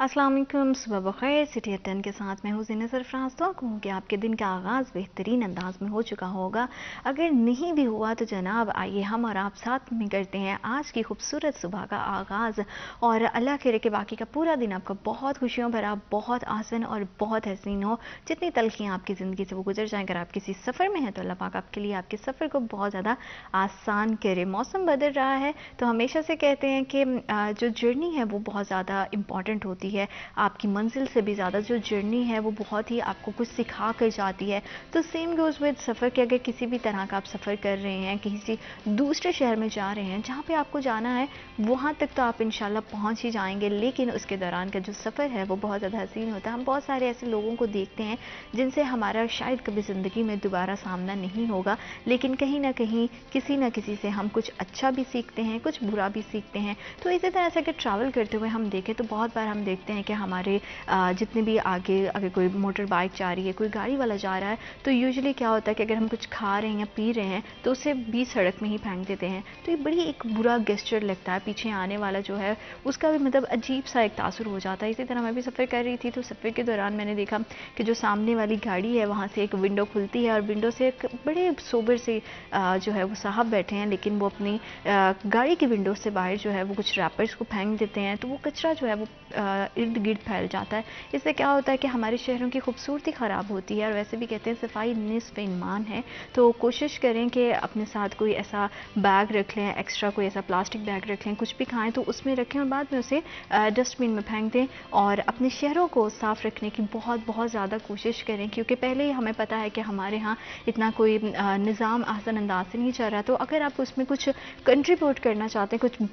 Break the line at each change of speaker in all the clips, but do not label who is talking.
अस्सलाम वालेकुम, सुबह बखैर। सिटी 10 के साथ मैं हूँ ज़ीनत सरफराज। तो कहूँ कि आपके दिन का आगाज़ बेहतरीन अंदाज में हो चुका होगा। अगर नहीं भी हुआ तो जनाब आइए हम और आप साथ में करते हैं आज की खूबसूरत सुबह का आगाज़। और अल्लाह करे कि बाकी का पूरा दिन आपका बहुत खुशियों भरा, बहुत आसान और बहुत हसीन हो। जितनी तलखियाँ आपकी ज़िंदगी से वो गुजर जाएँ। अगर आप किसी सफ़र में हैं तो अल्लाह पाक आपके लिए आपके सफ़र को बहुत ज़्यादा आसान करे। मौसम बदल रहा है तो हमेशा से कहते हैं कि जो जर्नी है वो बहुत ज़्यादा इम्पॉर्टेंट होती है। आपकी मंजिल से भी ज़्यादा जो जर्नी है वो बहुत ही आपको कुछ सिखा कर जाती है। तो सेम गोज़ विद सफ़र के अगर किसी भी तरह का आप सफ़र कर रहे हैं, किसी दूसरे शहर में जा रहे हैं, जहाँ पे आपको जाना है वहाँ तक तो आप इंशाल्लाह पहुँच ही जाएंगे, लेकिन उसके दौरान का जो सफ़र है वो बहुत ज़्यादा हसीन होता है। हम बहुत सारे ऐसे लोगों को देखते हैं जिनसे हमारा शायद कभी ज़िंदगी में दोबारा सामना नहीं होगा, लेकिन कहीं ना कहीं किसी न किसी से हम कुछ अच्छा भी सीखते हैं, कुछ बुरा भी सीखते हैं। तो इसी तरह से अगर ट्रैवल करते हुए हम देखें तो बहुत बार हम देखते हैं कि हमारे जितने भी आगे अगर कोई मोटर बाइक जा रही है, कोई गाड़ी वाला जा रहा है, तो यूजुअली क्या होता है कि अगर हम कुछ खा रहे हैं या पी रहे हैं तो उसे बीच सड़क में ही फेंक देते हैं। तो ये बड़ी एक बुरा गेस्चर लगता है। पीछे आने वाला जो है उसका भी मतलब अजीब सा एक तासुर हो जाता है। इसी तरह मैं भी सफ़र कर रही थी तो सफ़र के दौरान मैंने देखा कि जो सामने वाली गाड़ी है वहाँ से एक विंडो खुलती है और विंडो से एक बड़े सोबर से जो है वो साहब बैठे हैं, लेकिन वो अपनी गाड़ी की विंडो से बाहर जो है वो कुछ रैपर्स को फेंक देते हैं। तो वो कचरा जो है वो इर्द गिर्द फैल जाता है। इससे क्या होता है कि हमारे शहरों की खूबसूरती ख़राब होती है। और वैसे भी कहते हैं सफाई निस्फ़ ईमान है। तो कोशिश करें कि अपने साथ कोई ऐसा बैग रख लें, एक्स्ट्रा कोई ऐसा प्लास्टिक बैग रख लें, कुछ भी खाएं तो उसमें रखें और बाद में उसे डस्टबिन में फेंक दें। और अपने शहरों को साफ़ रखने की बहुत बहुत ज़्यादा कोशिश करें, क्योंकि पहले ही हमें पता है कि हमारे यहाँ इतना कोई निज़ाम आसान अंदाज से नहीं चल रहा। तो अगर आप उसमें कुछ कंट्रीब्यूट करना चाहते हैं, कुछ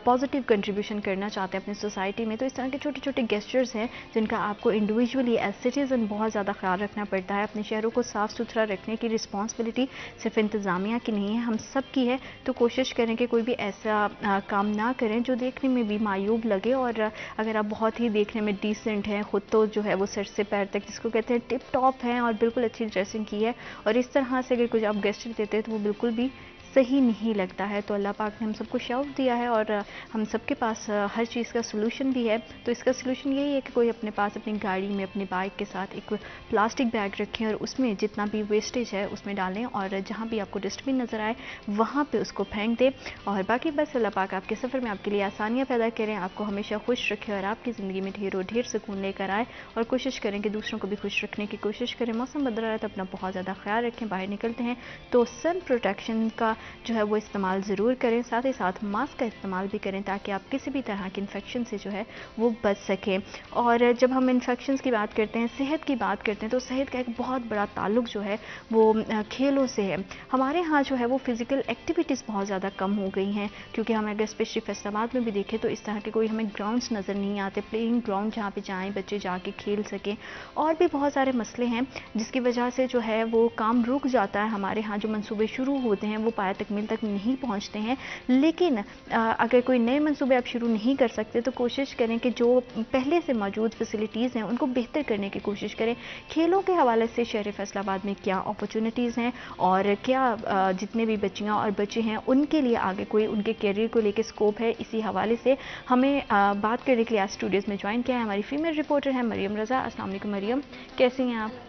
पॉजिटिव कंट्रीब्यूशन करना चाहते हैं अपनी सोसाइटी में, तो इस तरह के छोटे छोटे गेस्चर्स हैं जिनका आपको इंडिविजुअली एज सिटीज़न बहुत ज़्यादा ख्याल रखना पड़ता है। अपने शहरों को साफ़ सुथरा रखने की रिस्पॉन्सिबिलिटी सिर्फ इंतज़ामिया की नहीं है, हम सब की है। तो कोशिश करें कि कोई भी ऐसा काम ना करें जो देखने में भी मायूब लगे। और अगर आप बहुत ही देखने में डिसेंट हैं, ख़ुद तो जो है वो सर से पैर तक जिसको कहते हैं टिप टॉप हैं और बिल्कुल अच्छी ड्रेसिंग की है, और इस तरह से अगर कुछ आप गेस्चर देते हैं तो वो बिल्कुल भी सही नहीं लगता है। तो अल्लाह पाक ने हम सबको शौक़ दिया है और हम सबके पास हर चीज़ का सलूशन भी है। तो इसका सलूशन यही है कि कोई अपने पास अपनी गाड़ी में अपनी बाइक के साथ एक प्लास्टिक बैग रखें और उसमें जितना भी वेस्टेज है उसमें डालें, और जहाँ भी आपको डस्टबिन नज़र आए वहाँ पे उसको फेंक दें। और बाकी बस अल्लाह पाक आपके सफ़र में आपके लिए आसानियाँ पैदा करें, आपको हमेशा खुश रखें और आपकी ज़िंदगी में ढेरों ढेर सुकून लेकर आए। और कोशिश करें कि दूसरों को भी खुश रखने की कोशिश करें। मौसम बदल रहा है तो अपना बहुत ज़्यादा ख्याल रखें। बाहर निकलते हैं तो सन प्रोटेक्शन का जो है वो इस्तेमाल ज़रूर करें, साथ ही साथ मास्क का इस्तेमाल भी करें ताकि आप किसी भी तरह के इन्फेक्शन से जो है वो बच सकें। और जब हम इन्फेक्शंस की बात करते हैं, सेहत की बात करते हैं, तो सेहत का एक बहुत बड़ा ताल्लुक जो है वो खेलों से है। हमारे यहाँ जो है वो फ़िज़िकल एक्टिविटीज़ बहुत ज़्यादा कम हो गई हैं, क्योंकि हम अगर स्पेशली फैसलाबाद में भी देखें तो इस तरह के कोई हमें ग्राउंड्स नज़र नहीं आते, प्लेइंग ग्राउंड जहाँ पे जाएँ बच्चे जाके खेल सकें। और भी बहुत सारे मसले हैं जिसकी वजह से जो है वो काम रुक जाता है। हमारे यहाँ जो मंसूबे शुरू होते हैं वो पाया तकमील तक नहीं पहुँचते हैं। लेकिन अगर कोई नए मंसूबे आप शुरू नहीं कर सकते तो कोशिश करें कि जो पहले से मौजूद फैसिलिटीज़ हैं उनको बेहतर करने की कोशिश करें। खेलों के हवाले से शहर फैसलाबाद में क्या अपॉर्चुनिटीज़ हैं और क्या जितने भी बच्चियाँ और बच्चे हैं उनके लिए आगे कोई उनके करियर को लेकर स्कोप है, इसी हवाले से हमें बात करने के लिए आज स्टूडियोज़ में ज्वाइन किया है हमारी फीमेल रिपोर्टर है मरियम रज़ा। अस्सलाम वालेकुम मरियम, कैसी हैं आप?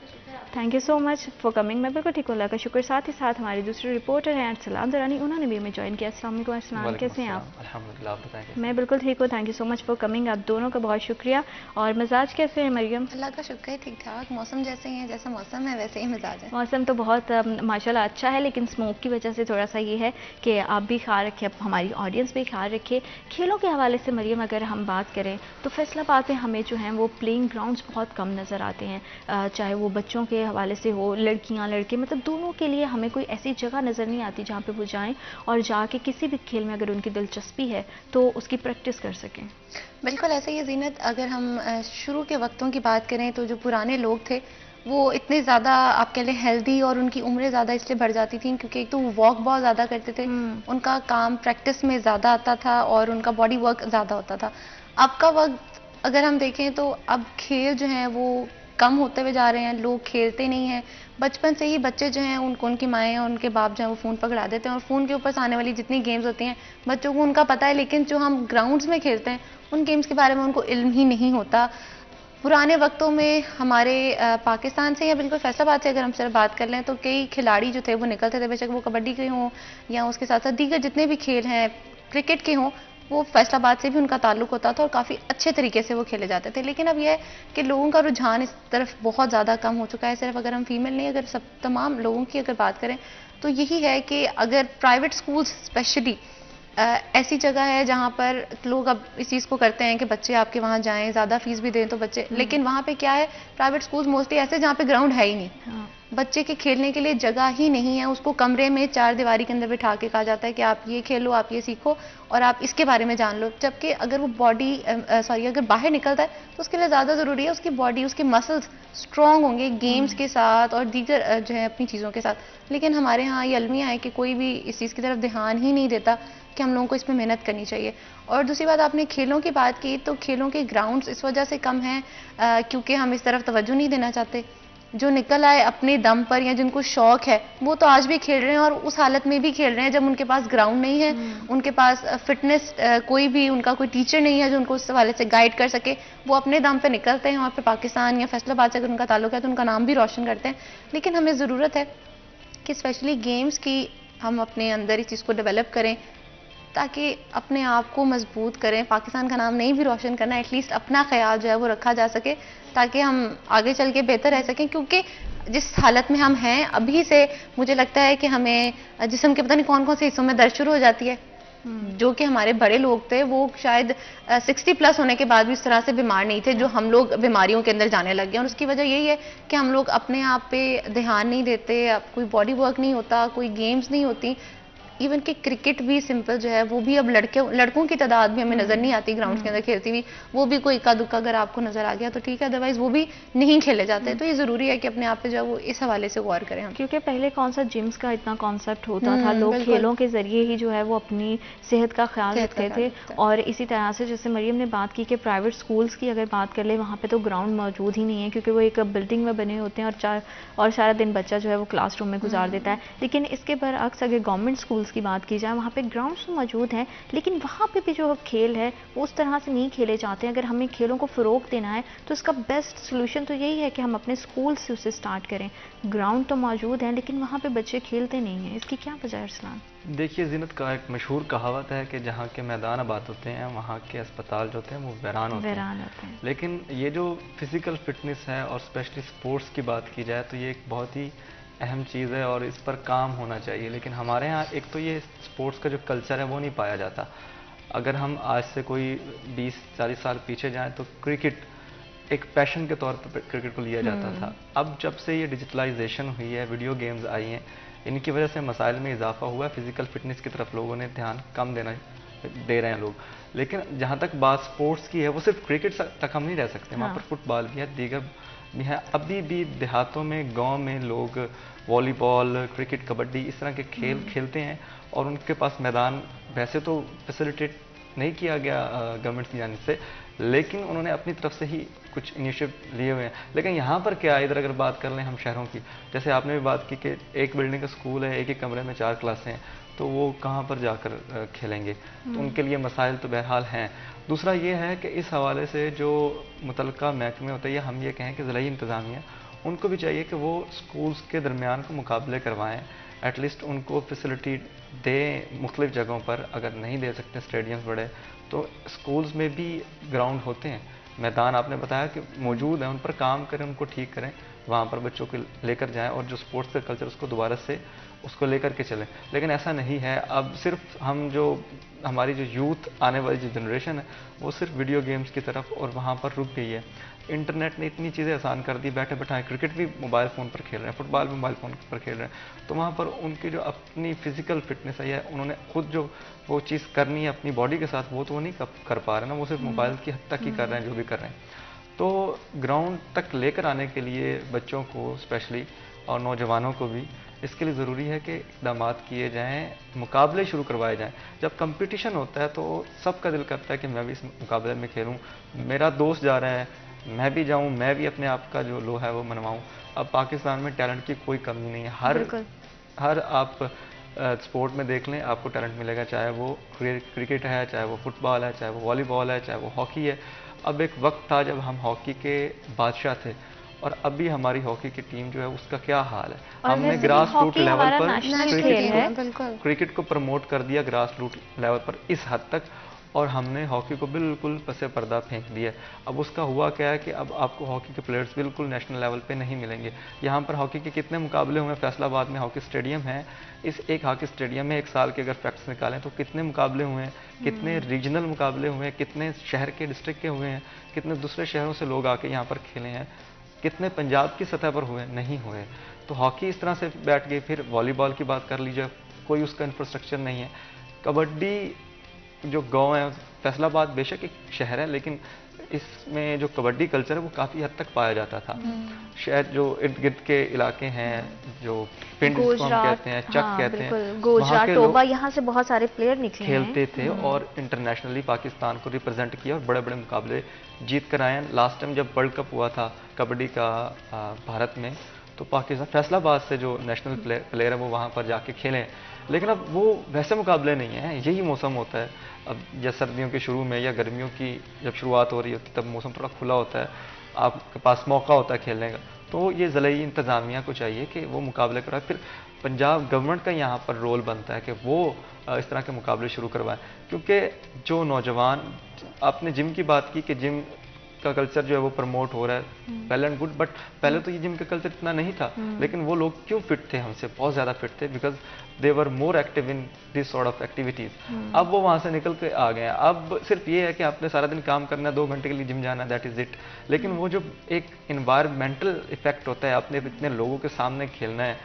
Thank you so much for coming. मैं बिल्कुल ठीक हूँ, अल्लाह का शुक्र। साथ ही साथ हमारे दूसरे रिपोर्टर हैं सलाम दरानी, उन्होंने भी हमें ज्वाइन किया। अस्सलाम वालेकुम सलाम, कैसे हैं आप?
अल्हम्दुलिल्लाह, आप बताएं कैसे
मैं
हैं?
बिल्कुल ठीक हूँ, thank you so much for coming. आप दोनों का बहुत शुक्रिया। और मिजाज कैसे हैं मरियम?
अल्लाह का शुक्र है, ठीक ठाक। मौसम जैसे ही है, जैसा मौसम है वैसे ही मिजाज है।
मौसम तो बहुत माशाल्लाह अच्छा है, लेकिन स्मोक की वजह से थोड़ा सा ये है कि आप भी ख्याल रखें, अब हमारी ऑडियंस भी ख्याल रखे। खेलों के हवाले से मरियम अगर हम बात करें तो फैसलाबाद में हमें जो हैं वो प्लेइंग ग्राउंड्स बहुत कम नज़र आते हैं, चाहे वो बच्चों के हवाले से हो, लड़कियाँ लड़के, मतलब दोनों के लिए हमें कोई ऐसी जगह नज़र नहीं आती जहाँ पर वो जाएँ और जाके किसी भी खेल में अगर उनकी दिलचस्पी है तो उसकी प्रैक्टिस कर सकें।
बिल्कुल ऐसे ही ज़ीनत, अगर हम शुरू के वक्तों की बात करें तो जो पुराने लोग थे वो इतने ज़्यादा आपके लिए हेल्दी और उनकी उम्रें ज़्यादा इसलिए बढ़ जाती थी क्योंकि एक तो वो वॉक बहुत ज़्यादा करते थे, उनका काम प्रैक्टिस में ज़्यादा आता था और उनका बॉडी वर्क ज़्यादा होता था। अब का वक्त अगर हम देखें तो अब खेल जो हैं वो कम होते हुए जा रहे हैं, लोग खेलते नहीं हैं। बचपन से ही बच्चे जो हैं उनको उनकी माएँ और उनके बाप जो हैं वो फ़ोन पकड़ा देते हैं और फ़ोन के ऊपर से आने वाली जितनी गेम्स होती हैं बच्चों को उनका पता है, लेकिन जो हम ग्राउंड्स में खेलते हैं उन गेम्स के बारे में उनको इल्म ही नहीं होता। पुराने वक्तों में हमारे पाकिस्तान से या बिल्कुल फैसलाबाद से अगर हम सिर्फ बात कर लें तो कई खिलाड़ी जो थे वो निकलते थे, बेशक वो कबड्डी के हों या उसके साथ साथ दीगर जितने भी खेल हैं, क्रिकेट के हों, वो फैसलाबाद से भी उनका ताल्लुक होता था और काफ़ी अच्छे तरीके से वो खेले जाते थे। लेकिन अब यह है कि लोगों का रुझान इस तरफ बहुत ज़्यादा कम हो चुका है। सिर्फ अगर हम फीमेल नहीं, अगर सब तमाम लोगों की अगर बात करें तो यही है कि अगर प्राइवेट स्कूल्स स्पेशली ऐसी जगह है जहाँ पर लोग अब इस चीज़ को करते हैं कि बच्चे आपके वहाँ जाएं, ज़्यादा फीस भी दें तो बच्चे, लेकिन वहाँ पे क्या है, प्राइवेट स्कूल्स मोस्टली ऐसे जहाँ पे ग्राउंड है ही नहीं। हाँ। बच्चे के खेलने के लिए जगह ही नहीं है, उसको कमरे में 4 दीवारी के अंदर बिठा के कहा जाता है कि आप ये खेलो, आप ये सीखो और आप इसके बारे में जान लो। जबकि अगर वो बॉडी अगर बाहर निकलता है तो उसके लिए ज़्यादा ज़रूरी है उसकी बॉडी, उसके मसल्स स्ट्रॉन्ग होंगे गेम्स के साथ और दीगर जो है अपनी चीज़ों के साथ। लेकिन हमारे यहाँ ये अलमिया है कि कोई भी इस चीज़ की तरफ ध्यान ही नहीं देता कि हम लोगों को इसमें मेहनत करनी चाहिए। और दूसरी बात, आपने खेलों की बात की, तो खेलों के ग्राउंड्स इस वजह से कम हैं क्योंकि हम इस तरफ तवज्जो नहीं देना चाहते। जो निकल आए अपने दम पर या जिनको शौक है वो तो आज भी खेल रहे हैं और उस हालत में भी खेल रहे हैं जब उनके पास ग्राउंड नहीं है, उनके पास फिटनेस कोई भी उनका कोई टीचर नहीं है जो उनको उस हवाले से गाइड कर सके। वो अपने दम पे निकलते हैं वहाँ पे पाकिस्तान या फैसलाबाद से अगर उनका ताल्लुक है तो उनका नाम भी रोशन करते हैं। लेकिन हमें ज़रूरत है कि स्पेशली गेम्स की हम अपने अंदर इस चीज़ को डेवलप करें ताकि अपने आप को मजबूत करें। पाकिस्तान का नाम नहीं भी रोशन करना, एटलीस्ट अपना ख्याल जो है वो रखा जा सके ताकि हम आगे चल के बेहतर रह सकें। क्योंकि जिस हालत में हम हैं अभी से मुझे लगता है कि हमें जिस्म के पता नहीं कौन कौन से हिस्सों में दर्द शुरू हो जाती है। जो कि हमारे बड़े लोग थे वो शायद 60 प्लस होने के बाद भी इस तरह से बीमार नहीं थे जो हम लोग बीमारियों के अंदर जाने लग गए। और उसकी वजह यही है कि हम लोग अपने आप पे ध्यान नहीं देते, कोई बॉडी वर्क नहीं होता, कोई गेम्स नहीं होती। इवन कि क्रिकेट भी सिंपल जो है वो भी अब लड़कों की तादाद भी हमें नजर नहीं आती ग्राउंड्स के अंदर खेलती हुई। वो भी कोई इक्का दुक्का अगर आपको नजर आ गया तो ठीक है, अदरवाइज वो भी नहीं खेले जाते। तो ये जरूरी है कि अपने आप पे जो है वो इस हवाले से गौर करें हम।
क्योंकि पहले कौन सा जिम्स का इतना कॉन्सेप्ट होता था, लोग खेलों के जरिए ही जो है वो अपनी सेहत का ख्याल रखते थे। और इसी तरह से जैसे मरियम ने बात की कि प्राइवेट स्कूल्स की अगर बात कर ले वहाँ पे तो ग्राउंड मौजूद ही नहीं है क्योंकि वो एक बिल्डिंग में बने होते हैं और सारा दिन बच्चा जो है वो क्लासरूम में गुजार देता है। लेकिन इसके बरअक्स अगर गवर्नमेंट स्कूल्स की बात की जाए वहाँ पे ग्राउंड्स तो मौजूद हैं लेकिन वहाँ पे भी जो खेल है वो उस तरह से नहीं खेले जाते हैं। अगर हमें खेलों को फ़रोग देना है तो इसका बेस्ट सोल्यूशन तो यही है कि हम अपने स्कूल से उसे स्टार्ट करें। ग्राउंड तो मौजूद है लेकिन वहाँ पे बच्चे खेलते नहीं हैं, इसकी क्या वजह है अरसलान?
देखिए ज़ीनत, का एक मशहूर कहावत है कि जहाँ के मैदान आबाद होते हैं वहाँ के अस्पताल जो होते हैं वो वीरान होते हैं। लेकिन ये जो फिज़िकल फिटनेस है और स्पेशली स्पोर्ट्स की बात की जाए तो ये एक बहुत ही अहम चीज़ है और इस पर काम होना चाहिए। लेकिन हमारे यहाँ एक तो ये स्पोर्ट्स का जो कल्चर है वो नहीं पाया जाता। अगर हम आज से कोई 20-40 साल पीछे जाएं तो क्रिकेट एक पैशन के तौर पर क्रिकेट को लिया जाता था। अब जब से ये डिजिटलाइजेशन हुई है, वीडियो गेम्स आई हैं, इनकी वजह से मसाइल में इजाफा हुआ है। फिज़िकल फिटनेस की तरफ लोगों ने ध्यान कम दे रहे हैं लोग। लेकिन जहाँ तक बात स्पोर्ट्स की है वो सिर्फ क्रिकेट तक हम नहीं रह सकते। वहाँ पर फुटबॉल भी है, दीगर भी है। अभी भी देहातों में, गांव में लोग वॉलीबॉल, क्रिकेट, कबड्डी इस तरह के खेल खेलते हैं और उनके पास मैदान वैसे तो फैसिलिटेट नहीं किया गया गवर्नमेंट की जानिब से, लेकिन उन्होंने अपनी तरफ से ही कुछ इनिशिएटिव लिए हुए हैं। लेकिन यहाँ पर क्या है, इधर अगर बात कर लें हम शहरों की, जैसे आपने भी बात की कि एक बिल्डिंग का स्कूल है, एक ही कमरे में 4 क्लासें हैं, तो वो कहाँ पर जाकर खेलेंगे? तो उनके लिए मसाइल तो बहरहाल हैं। दूसरा ये है कि इस हवाले से जो मुतल्लिका महकमे होते हैं या हम ये कहें कि ज़िला इंतज़ामिया, उनको भी चाहिए कि वो स्कूल्स के दरमियान को मुकाबले करवाएँ, एटलीस्ट उनको फैसिलिटी दें मुख्तलिफ़ जगहों पर। अगर नहीं दे सकते स्टेडियम्स बड़े, तो स्कूल्स में भी ग्राउंड होते हैं, मैदान आपने बताया कि मौजूद हैं, उन पर काम करें, उनको ठीक करें, वहाँ पर बच्चों को लेकर जाएं और जो स्पोर्ट्स का कल्चर उसको दोबारा से उसको लेकर के चलें। लेकिन ऐसा नहीं है। अब सिर्फ हम जो हमारी जो यूथ आने वाली जो जनरेशन है वो सिर्फ वीडियो गेम्स की तरफ और वहाँ पर रुक गई है। इंटरनेट ने इतनी चीज़ें आसान कर दी, बैठे बैठाए क्रिकेट भी मोबाइल फ़ोन पर खेल रहे हैं, फुटबॉल भी मोबाइल फ़ोन पर खेल रहे हैं। तो वहाँ पर उनकी जो अपनी फ़िज़िकल फिटनेस है या उन्होंने खुद जो वो चीज़ करनी है अपनी बॉडी के साथ, वो तो वो नहीं कर पा रहे ना, वो सिर्फ मोबाइल की हद तक ही कर रहे हैं जो भी कर रहे हैं। तो ग्राउंड तक लेकर आने के लिए बच्चों को स्पेशली और नौजवानों को भी इसके लिए ज़रूरी है कि इक़दाम किए जाएँ, मुकाबले शुरू करवाए जाएँ। जब कंपटीशन होता है तो सबका दिल करता है कि मैं भी इस मुकाबले में खेलूँ, मेरा दोस्त जा रहा है, मैं भी जाऊं, मैं भी अपने आप का जो लो है वो मनवाऊं। अब पाकिस्तान में टैलेंट की कोई कमी नहीं है, हर आप स्पोर्ट में देख लें आपको टैलेंट मिलेगा, चाहे वो क्रिकेट है, चाहे वो फुटबॉल है, चाहे वो वॉलीबॉल है, चाहे वो हॉकी है। अब एक वक्त था जब हम हॉकी के बादशाह थे, और अभी हमारी हॉकी की टीम जो है उसका क्या हाल है। हमने ग्रास रूट लेवल पर क्रिकेट को प्रमोट कर दिया, ग्रास रूट लेवल पर इस हद तक, और हमने हॉकी को बिल्कुल पसे पर्दा फेंक दिया। अब उसका हुआ क्या है कि अब आपको हॉकी के प्लेयर्स बिल्कुल नेशनल लेवल पे नहीं मिलेंगे। यहाँ पर हॉकी के कितने मुकाबले हुए, फैसलाबाद में हॉकी स्टेडियम है, इस एक हॉकी स्टेडियम में एक साल के अगर फैक्ट्स निकालें तो कितने मुकाबले हुए हैं, कितने रीजनल मुकाबले हुए हैं, कितने शहर के डिस्ट्रिक्ट के हुए हैं, कितने दूसरे शहरों से लोग आके यहाँ पर खेले हैं, कितने पंजाब की सतह पर हुए, नहीं हुए। तो हॉकी इस तरह से बैठ गई। फिर वॉलीबॉल की बात कर लीजिए, कोई उसका इंफ्रास्ट्रक्चर नहीं है। कबड्डी जो गांव है, फैसलाबाद बेशक एक शहर है, लेकिन इसमें जो कबड्डी कल्चर है वो काफ़ी हद तक पाया जाता था। शायद जो इर्द गिर्द के इलाके हैं, जो पिंड जिसको हम कहते हैं, चक कहते हैं,
गोजरा टोबा, यहाँ से बहुत सारे प्लेयर निकले
खेलते थे और इंटरनेशनली पाकिस्तान को रिप्रेजेंट किया और बड़े बड़े मुकाबले जीत कर आए हैं। लास्ट टाइम जब वर्ल्ड कप हुआ था कबड्डी का भारत में, तो पाकिस्तान फैसलाबाद से जो नेशनल प्लेयर है वो वहाँ पर जाके खेले। लेकिन अब वो वैसे मुकाबले नहीं है, यही मौसम होता है। अब या सर्दियों के शुरू में या गर्मियों की जब शुरुआत हो रही होती तब मौसम थोड़ा खुला होता है, आपके पास मौका होता है खेलने का। तो ये ज़िले इंतज़ामिया को चाहिए कि वो मुकाबले करवाए। फिर पंजाब गवर्नमेंट का यहाँ पर रोल बनता है कि वो इस तरह के मुकाबले शुरू करवाएं, क्योंकि जो नौजवान, आपने जिम की बात की कि जिम का कल्चर जो है वो प्रमोट हो रहा है, वेल एंड गुड, बट पहले तो ये जिम का कल्चर इतना नहीं था। लेकिन वो लोग क्यों फिट थे, हमसे बहुत ज़्यादा फिट थे, because they were more active in this sort of activities. अब वो वहाँ से निकल के आ गए हैं। अब सिर्फ ये है कि आपने सारा दिन काम करना है, 2 घंटे के लिए जिम जाना है, दैट इज़ इट। लेकिन वो जो एक इन्वायरमेंटल इफेक्ट होता है, आपने इतने लोगों के सामने खेलना है,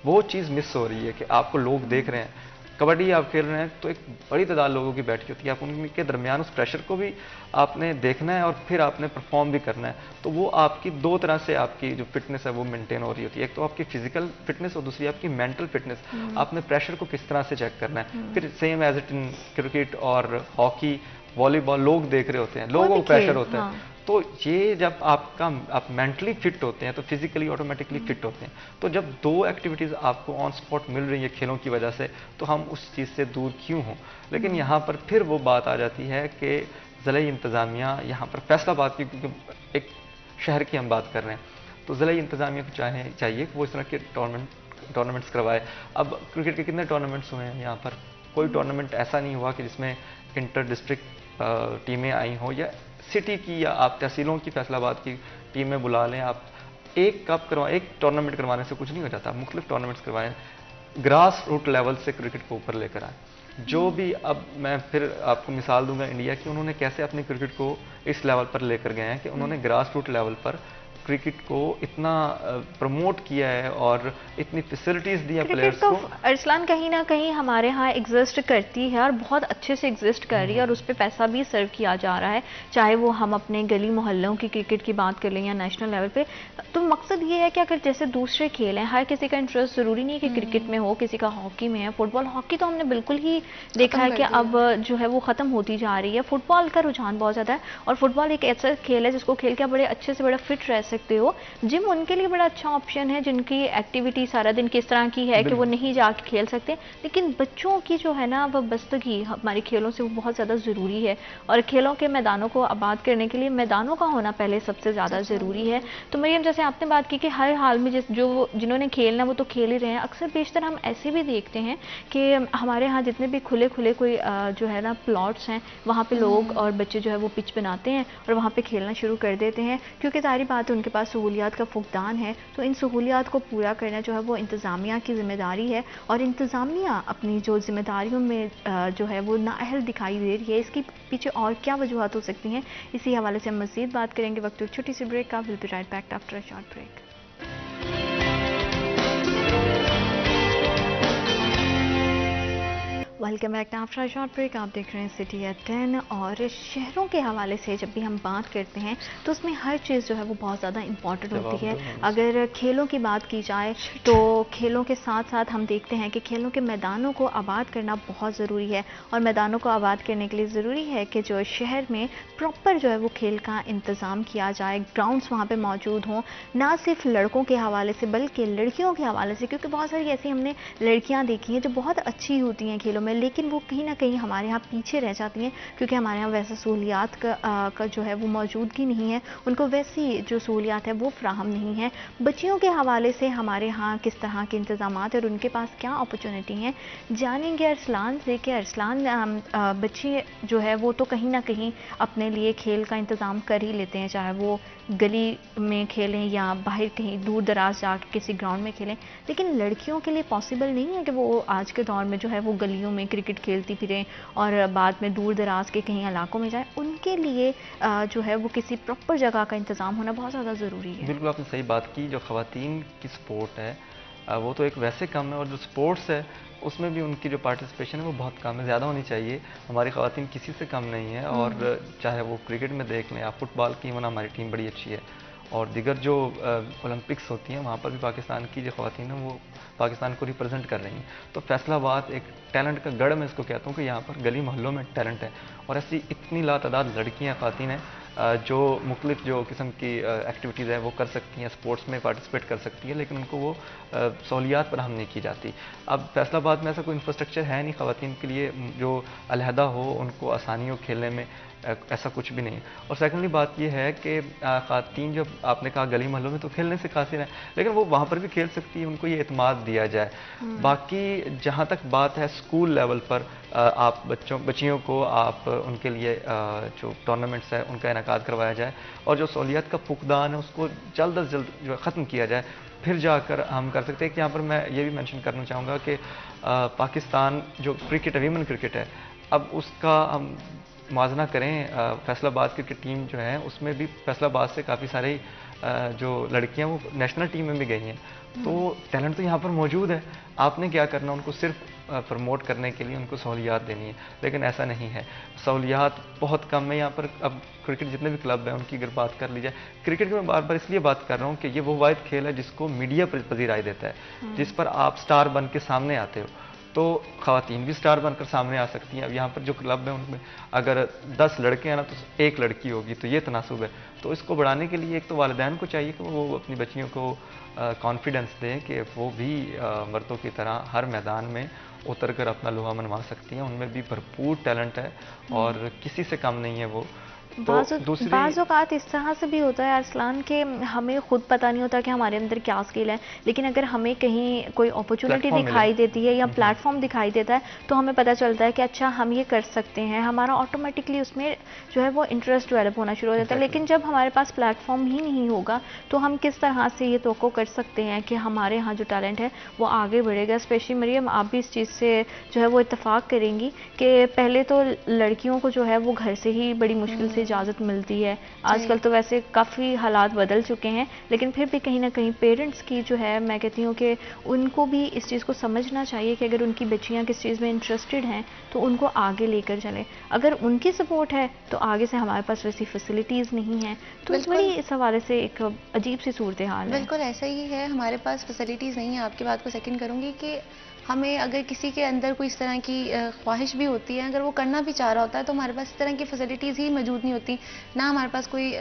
वो चीज़ मिस हो रही है कि आपको लोग देख रहे हैं। कबड्डी आप खेल रहे हैं तो एक बड़ी तादाद लोगों की बैठी होती है, आप उनके दरमियान उस प्रेशर को भी आपने देखना है और फिर आपने परफॉर्म भी करना है। तो वो आपकी 2 तरह से आपकी जो फिटनेस है वो मेंटेन हो रही होती है, एक तो आपकी फिजिकल फिटनेस और दूसरी आपकी मेंटल फिटनेस। आपने प्रेशर को किस तरह से चेक करना है। फिर same as it in cricket और हॉकी, वॉलीबॉल, लोग देख रहे होते हैं, लोगों को प्रेशर होता है। तो ये जब आप मेंटली फिट होते हैं तो फिजिकली ऑटोमेटिकली फिट होते हैं। तो जब 2 एक्टिविटीज़ आपको ऑन स्पॉट मिल रही है खेलों की वजह से, तो हम उस चीज़ से दूर क्यों हों। लेकिन यहाँ पर फिर वो बात आ जाती है कि ज़िले इंतज़ामिया यहाँ पर फैसलाबाद की, क्योंकि एक शहर की हम बात कर रहे हैं, तो ज़िले इंतज़ामिया को चाहिए कि वो इस तरह के टूर्नामेंट्स करवाए। अब क्रिकेट के कितने टूर्नामेंट्स हुए हैं यहाँ पर, कोई टूर्नामेंट ऐसा नहीं हुआ कि जिसमें इंटर डिस्ट्रिक्ट टीमें आई हों, या सिटी की या आप तहसीलों की फैसलाबाद की टीम में बुला लें। आप एक टूर्नामेंट करवाने से कुछ नहीं हो जाता, मुख्तलिफ टूर्नामेंट्स करवाएं, ग्रास रूट लेवल से क्रिकेट को ऊपर लेकर आए। जो भी, अब मैं फिर आपको मिसाल दूंगा इंडिया की, उन्होंने कैसे अपने क्रिकेट को इस लेवल पर लेकर गए हैं कि उन्होंने ग्रास रूट लेवल पर क्रिकेट को इतना प्रमोट किया है और इतनी फैसिलिटीज दी है प्लेयर्स को।
अरसलान कहीं ना कहीं हमारे यहाँ एग्जिस्ट करती है और बहुत अच्छे से एग्जिस्ट कर रही है, और उस पर पैसा भी सर्व किया जा रहा है, चाहे वो हम अपने गली मोहल्लों की क्रिकेट की बात कर लें या नेशनल लेवल पे। तो मकसद ये है कि अगर जैसे दूसरे खेल हैं, हर किसी का इंटरेस्ट ज़रूरी नहीं कि क्रिकेट में हो, किसी का हॉकी में है, फुटबॉल, हॉकी तो हमने बिल्कुल ही देखा है कि अब जो है वो ख़त्म होती जा रही है। फुटबॉल का रुझान बहुत ज़्यादा है, और फुटबॉल एक ऐसा खेल है जिसको खेल के बड़े अच्छे से बड़ा फिट रह सकते हो। जिम उनके लिए बड़ा अच्छा ऑप्शन है जिनकी एक्टिविटी सारा दिन किस तरह की है कि वो नहीं जाके खेल सकते। लेकिन बच्चों की जो है ना वाबस्तगी हमारे खेलों से वो बहुत ज़्यादा ज़रूरी है, और खेलों के मैदानों को आबाद करने के लिए मैदानों का होना पहले सबसे ज़्यादा ज़रूरी है। तो मरियम, जैसे आपने बात की कि हर हाल में जिन्होंने खेलना वो तो खेल ही रहे हैं, अक्सर बेशतर हम ऐसे भी देखते हैं कि हमारे यहाँ जितने भी खुले कोई जो है ना प्लॉट्स हैं, वहाँ पे लोग और बच्चे जो है वो पिच बनाते हैं और वहाँ पे खेलना शुरू कर देते हैं, क्योंकि सारी बात उनके पास सहूलियात का फुकदान है। तो इन सहूलियात को पूरा करना जो है वो इंतज़ामिया की जिम्मेदारी है, और इंतज़ामिया अपनी जो जिम्मेदारियों में जो है वो नाअहल दिखाई दे रही है। इसके पीछे और क्या वजूहत हो सकती हैं, इसी हवाले से हम मज़ीद बात करेंगे। वक्त एक छोटी सी ब्रेक का, will be right back after a short break. Welcome back to after short break. आप देख रहे हैं सिटी एट 10। और शहरों के हवाले से जब भी हम बात करते हैं तो उसमें हर चीज़ जो है वो बहुत ज़्यादा इम्पॉर्टेंट होती है। अगर खेलों की बात की जाए तो खेलों के साथ साथ हम देखते हैं कि खेलों के मैदानों को आबाद करना बहुत ज़रूरी है। और मैदानों को आबाद करने के लिए ज़रूरी है कि जो शहर में प्रॉपर जो है वो खेल का इंतज़ाम किया जाए, ग्राउंड्स वहाँ पर मौजूद हों, ना सिर्फ लड़कों के हवाले से बल्कि लड़कियों के हवाले से, क्योंकि बहुत सारी ऐसी हमने लड़कियाँ देखी हैं जो बहुत अच्छी होती हैं खेलों में, लेकिन वो कहीं ना कहीं हमारे यहाँ पीछे रह जाती हैं क्योंकि हमारे यहाँ वैसा सहूलियात का जो है वो मौजूदगी नहीं है, उनको वैसी जो सहूलियात है वो फ्राहम नहीं है। बच्चियों के हवाले से हमारे यहाँ किस तरह के इंतजाम और उनके पास क्या अपॉर्चुनिटी हैं, जानेंगे अरसलान से कि अरसलान बच्चे जो है वो तो कहीं ना कहीं अपने लिए खेल का इंतज़ाम कर ही लेते हैं, चाहे वो गली में खेलें या बाहर कहीं दूर दराज जाकर किसी ग्राउंड में खेलें, लेकिन लड़कियों के लिए पॉसिबल नहीं है कि वो आज के दौर में जो है वो गलियों में क्रिकेट खेलती फिरें और बाद में दूर दराज के कहीं इलाकों में जाएं। उनके लिए जो है वो किसी प्रॉपर जगह का इंतज़ाम होना बहुत ज़्यादा ज़रूरी है।
बिल्कुल आपने सही बात की। जो ख़वातीन की स्पोर्ट है वो तो एक वैसे कम है, और जो स्पोर्ट्स है उसमें भी उनकी जो पार्टिसिपेशन है वो बहुत कम है, ज़्यादा होनी चाहिए। हमारी ख़वातीन किसी से कम नहीं है, और चाहे वो क्रिकेट में देख लें या फुटबॉल की, वरना हमारी टीम बड़ी अच्छी है। और दीगर जो ओलंपिक्स होती हैं वहाँ पर भी पाकिस्तान की जो ख़वातीन हैं वो पाकिस्तान को रिप्रेजेंट कर रही हैं। तो फैसलाबाद एक टैलेंट का गढ़ मैं इसको कहता हूँ कि यहाँ पर गली मोहल्लों में टैलेंट है, और ऐसी इतनी लातादाद लड़कियाँ ख़वातीन हैं जो मुख्तलिफ जो किस्म की एक्टिविटीज़ है वो कर सकती हैं, स्पोर्ट्स में पार्टिसिपेट कर सकती हैं, लेकिन उनको वो सहूलियात फराहम नहीं की जाती। अब फैसलाबाद में ऐसा कोई इंफ्रास्ट्रक्चर है नहीं ख़वातीन के लिए जो अलहदा हो, उनको आसानी हो खेलने में, ऐसा कुछ भी नहीं। और सेकेंडली बात यह है कि ख़वातीन जब आपने कहा गली मोहल्लों में तो खेलने से कासिर है, लेकिन वो वहाँ पर भी खेल सकती है, उनको ये एतमाद दिया जाए। बाकी जहाँ तक बात है स्कूल लेवल पर आप बच्चियों को आप उनके लिए जो टूर्नामेंट्स है उनका इनेकाद करवाया जाए, और जो सहूलियत का फुकदान है उसको जल्द अज जल्द जो है ख़त्म किया जाए, फिर जाकर हम कर सकते हैं। कि यहाँ पर मैं ये भी मेंशन करना चाहूँगा कि पाकिस्तान जो क्रिकेट है, वीमेन क्रिकेट है, अब उसका हम मुआवजा करें, फैसलाबाद क्रिकेट टीम जो है उसमें भी फैसलाबाद से काफ़ी सारी जो लड़कियां वो नेशनल टीम में भी गई हैं। तो टैलेंट तो यहाँ पर मौजूद है, आपने क्या करना, उनको सिर्फ प्रमोट करने के लिए उनको सहूलियात देनी है, लेकिन ऐसा नहीं है, सहूलियात बहुत कम है यहाँ पर। अब क्रिकेट जितने भी क्लब हैं उनकी अगर बात कर ली जाए, क्रिकेट की मैं बार बार इसलिए बात कर रहा हूँ कि ये वो वाहिद खेल है जिसको मीडिया पजीराई देता है, जिस पर आप स्टार बन के सामने आते हो। तो ख़वातीन भी स्टार बनकर सामने आ सकती हैं। अब यहाँ पर जो क्लब है उनमें अगर 10 लड़के हैं ना तो एक लड़की होगी, तो ये तनासुब है। तो इसको बढ़ाने के लिए एक तो वालिदैन को चाहिए कि वो अपनी बच्चियों को कॉन्फिडेंस दें कि वो भी मर्दों की तरह हर मैदान में उतर कर अपना लोहा मनवा सकती हैं, उनमें भी भरपूर टैलेंट है और किसी से कम नहीं है वो।
बाज़ औक़ात इस तरह से भी होता है अरसलान के हमें खुद पता नहीं होता कि हमारे अंदर क्या स्किल है, लेकिन अगर हमें कहीं कोई अपॉर्चुनिटी दिखाई देती है या प्लेटफॉर्म दिखाई देता है तो हमें पता चलता है कि अच्छा हम ये कर सकते हैं, हमारा ऑटोमेटिकली उसमें जो है वो इंटरेस्ट डेवलप होना शुरू हो जाता है। लेकिन जब हमारे पास प्लेटफॉर्म ही नहीं होगा तो हम किस तरह से ये तवक्को कर सकते हैं कि हमारे यहाँ जो टैलेंट है वो आगे बढ़ेगा। स्पेशली मरियम, आप भी इस चीज़ से जो है वो इत्तेफाक करेंगी कि पहले तो लड़कियों को जो है वो घर से ही बड़ी मुश्किल से इजाज़त मिलती है। आजकल तो वैसे काफ़ी हालात बदल चुके हैं, लेकिन फिर भी कहीं ना कहीं पेरेंट्स की जो है, मैं कहती हूँ कि उनको भी इस चीज़ को समझना चाहिए कि अगर उनकी बच्चियाँ किस चीज़ में इंटरेस्टेड हैं तो उनको आगे लेकर चलें। अगर उनकी सपोर्ट है तो आगे से हमारे पास वैसी फैसिलिटीज़ नहीं है, तो बड़ी इस हवाले से एक अजीब सी सूरत हाल है।
बिल्कुल ऐसा ही है, हमारे पास फैसिलिटीज़ नहीं है। आपकी बात को सेकंड करूँगी कि हमें अगर किसी के अंदर कोई इस तरह की ख्वाहिश भी होती है, अगर वो करना भी चाह रहा होता है, तो हमारे पास इस तरह की फैसिलिटीज़ ही मौजूद नहीं होती। ना हमारे पास कोई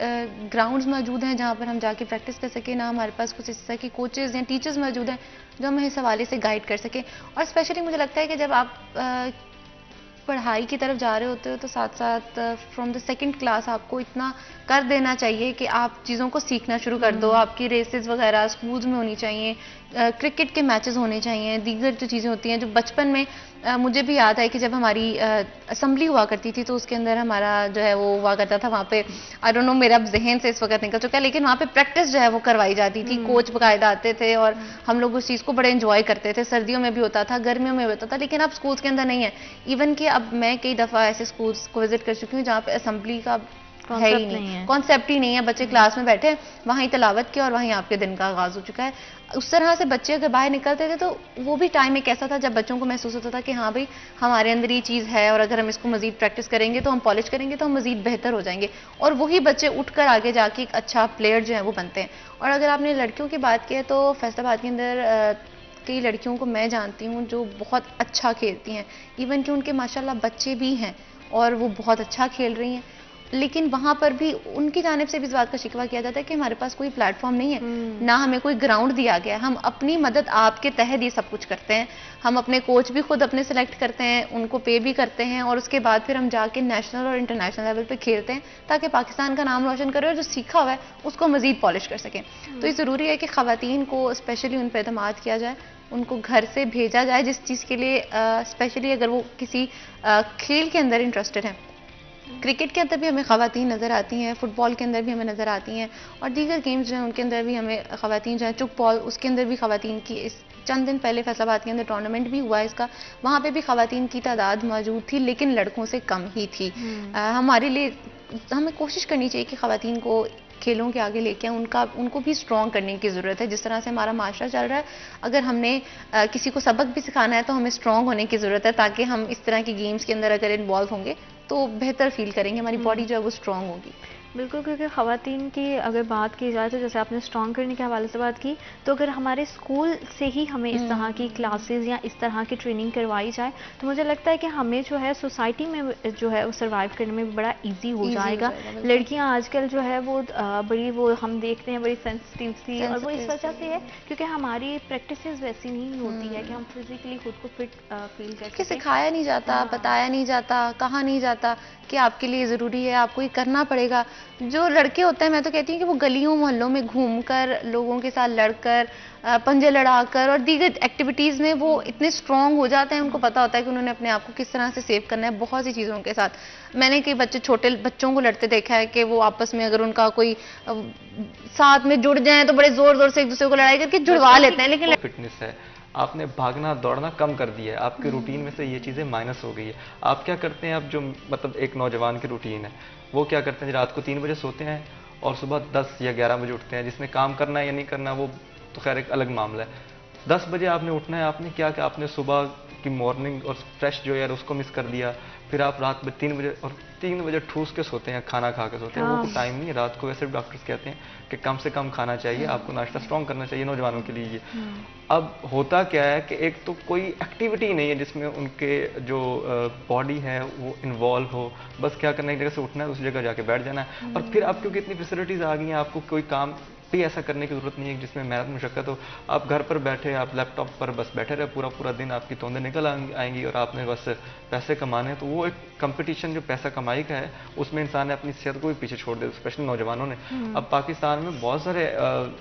ग्राउंड्स मौजूद हैं जहाँ पर हम जाके प्रैक्टिस कर सकें, ना हमारे पास कुछ इस तरह की कोचेज़ या टीचर्स मौजूद हैं जो हमें इस हवाले से गाइड कर सकें। और स्पेशली मुझे लगता है कि जब आप पढ़ाई की तरफ जा रहे होते हो तो साथ साथ फ्रॉम द सेकंड क्लास आपको इतना कर देना चाहिए कि आप चीज़ों को सीखना शुरू कर दो। आपकी रेसेस वगैरह स्कूल्स में होनी चाहिए, क्रिकेट के मैचेस होने चाहिए, दीगर जो चीज़ें होती हैं जो बचपन में मुझे भी याद है कि जब हमारी असेंबली हुआ करती थी तो उसके अंदर हमारा जो है वो हुआ करता था, वहाँ पे आई डोंट नो मेरा अब जहन से इस वक्त निकल चुका है, लेकिन वहाँ पे प्रैक्टिस जो है वो करवाई जाती थी, कोच बाकायदा आते थे और हम लोग उस चीज़ को बड़े इंजॉय करते थे। सर्दियों में भी होता था, गर्मियों में भी होता था, लेकिन अब स्कूल्स के अंदर नहीं है। इवन कि अब मैं कई दफ़ा ऐसे स्कूल्स को विजिट कर चुकी हूँ जहाँ पे असेंबली का है ही नहीं, कॉन्सेप्ट ही नहीं है। बच्चे क्लास में बैठे, वहीं तिलावत की और वहीं आपके दिन का आगाज हो चुका है। उस तरह से बच्चे अगर बाहर निकलते थे तो वो भी टाइम एक ऐसा था जब बच्चों को महसूस होता था कि हाँ भाई हमारे अंदर ये चीज़ है और अगर हम इसको मजीद प्रैक्टिस करेंगे तो हम पॉलिश करेंगे तो हम मजीद बेहतर हो जाएंगे, और वही बच्चे उठकर आगे जाके एक अच्छा प्लेयर जो है वो बनते हैं। और अगर आपने लड़कियों की बात की है तो फैसलाबाद के अंदर कई लड़कियों को मैं जानती हूँ जो बहुत अच्छा खेलती हैं, इवन कि उनके माशाल्लाह बच्चे भी हैं और वो बहुत अच्छा खेल रही हैं, लेकिन वहाँ पर भी उनकी जानिब से भी इस बात का शिकवा किया जाता है कि हमारे पास कोई प्लेटफॉर्म नहीं है, ना हमें कोई ग्राउंड दिया गया। हम अपनी मदद आपके तहत ये सब कुछ करते हैं, हम अपने कोच भी खुद अपने सेलेक्ट करते हैं, उनको पे भी करते हैं और उसके बाद फिर हम जाके नेशनल और इंटरनेशनल लेवल पे खेलते हैं ताकि पाकिस्तान का नाम रोशन करें और जो सीखा हुआ है उसको मजीद पॉलिश कर सकें। तो ये ज़रूरी है कि ख़वातीन को स्पेशली उन पर एतमाद किया जाए, उनको घर से भेजा जाए जिस चीज़ के लिए स्पेशली अगर वो किसी खेल के अंदर इंटरेस्टेड हैं। क्रिकेट के अंदर भी हमें ख़वातीन नज़र आती हैं, फुटबॉल के अंदर भी हमें नज़र आती हैं और दीगर गेम्स जो हैं उनके अंदर भी हमें ख़वातीन जो है, चुक बॉल उसके अंदर भी ख़वातीन की इस चंद दिन पहले फैसलाबाद के अंदर टूर्नामेंट भी हुआ है इसका, वहाँ पे भी ख़वातीन की तादाद मौजूद थी लेकिन लड़कों से कम ही थी। हमारे लिए हमें कोशिश करनी चाहिए कि ख़वातीन को खेलों के आगे लेके उनको भी स्ट्रॉन्ग करने की ज़रूरत है। जिस तरह से हमारा माशरा चल रहा है, अगर हमने किसी को सबक भी सिखाना है तो हमें स्ट्रॉन्ग होने की ज़रूरत है ताकि हम इस तरह की गेम्स के अंदर अगर इन्वॉल्व होंगे तो बेहतर फील करेंगे, हमारी बॉडी जो है वो स्ट्रॉन्ग होगी।
बिल्कुल, क्योंकि ख़वातीन की अगर बात की जाए तो जैसे आपने स्ट्रॉन्ग करने के हवाले से बात की, तो अगर हमारे स्कूल से ही हमें इस तरह की क्लासेस या इस तरह की ट्रेनिंग करवाई जाए तो मुझे लगता है कि हमें जो है सोसाइटी में जो है वो सर्वाइव करने में बड़ा इजी हो जाएगा। लड़कियां आजकल जो है वो बड़ी वो हम देखते हैं बड़ी सेंसिटिव सी, और वो इस वजह से है क्योंकि हमारी प्रैक्टिसेस वैसी नहीं होती है कि हम फिजिकली खुद को फिट फील करके
सिखाया नहीं जाता, बताया नहीं जाता, कहा नहीं जाता कि आपके लिए ज़रूरी है, आपको ये करना पड़ेगा। जो लड़के होते हैं मैं तो कहती हूँ कि वो गलियों मोहल्लों में घूमकर लोगों के साथ लड़कर पंजे लड़ाकर और दीगर एक्टिविटीज़ में वो इतने स्ट्रॉन्ग हो जाते हैं, उनको पता होता है कि उन्होंने अपने आप को किस तरह से सेव करना है बहुत सी चीज़ों के साथ। मैंने कई बच्चे छोटे बच्चों को लड़ते देखा है कि वो आपस में अगर उनका कोई साथ में जुड़ जाए तो बड़े ज़ोर ज़ोर से एक दूसरे को लड़ाई करके जुड़वा लेते हैं। लेकिन
फिटनेस है, आपने भागना दौड़ना कम कर दिया है, आपके रूटीन में से ये चीज़ें माइनस हो गई है। आप क्या करते हैं, आप जो मतलब एक नौजवान की रूटीन है वो क्या करते हैं, रात को 3 बजे सोते हैं और सुबह 10 या 11 बजे उठते हैं। जिसने काम करना है या नहीं करना वो तो खैर एक अलग मामला है। 10 बजे आपने उठना है, आपने क्या कि आपने सुबह की मॉर्निंग और फ्रेश जो यार उसको मिस कर दिया, फिर आप रात में 3 बजे ठूस के सोते हैं, खाना खा के सोते हैं। वो टाइम नहीं है रात को, वैसे डॉक्टर्स कहते हैं कि कम से कम खाना चाहिए, आपको नाश्ता स्ट्रॉन्ग करना चाहिए नौजवानों के लिए। अब होता क्या है कि एक तो कोई एक्टिविटी नहीं है जिसमें उनके जो बॉडी है वो इन्वॉल्व हो, बस क्या करना है, एक जगह से उठना है दूसरी जगह जाके बैठ जाना है। और फिर अब क्योंकि इतनी फैसिलिटीज़ आ गई हैं, आपको कोई काम भी ऐसा करने की ज़रूरत नहीं है जिसमें मेहनत मुशक्क़त हो। आप घर पर बैठे, आप लैपटॉप पर बस बैठे रहे पूरा दिन, आपकी तोंदें निकल आएंगी और आपने बस पैसे कमाने हैं। तो वो एक कंपटीशन जो पैसा कमाई का है उसमें इंसान ने अपनी सेहत को भी पीछे छोड़ दिया, स्पेशली नौजवानों ने। अब पाकिस्तान में बहुत सारे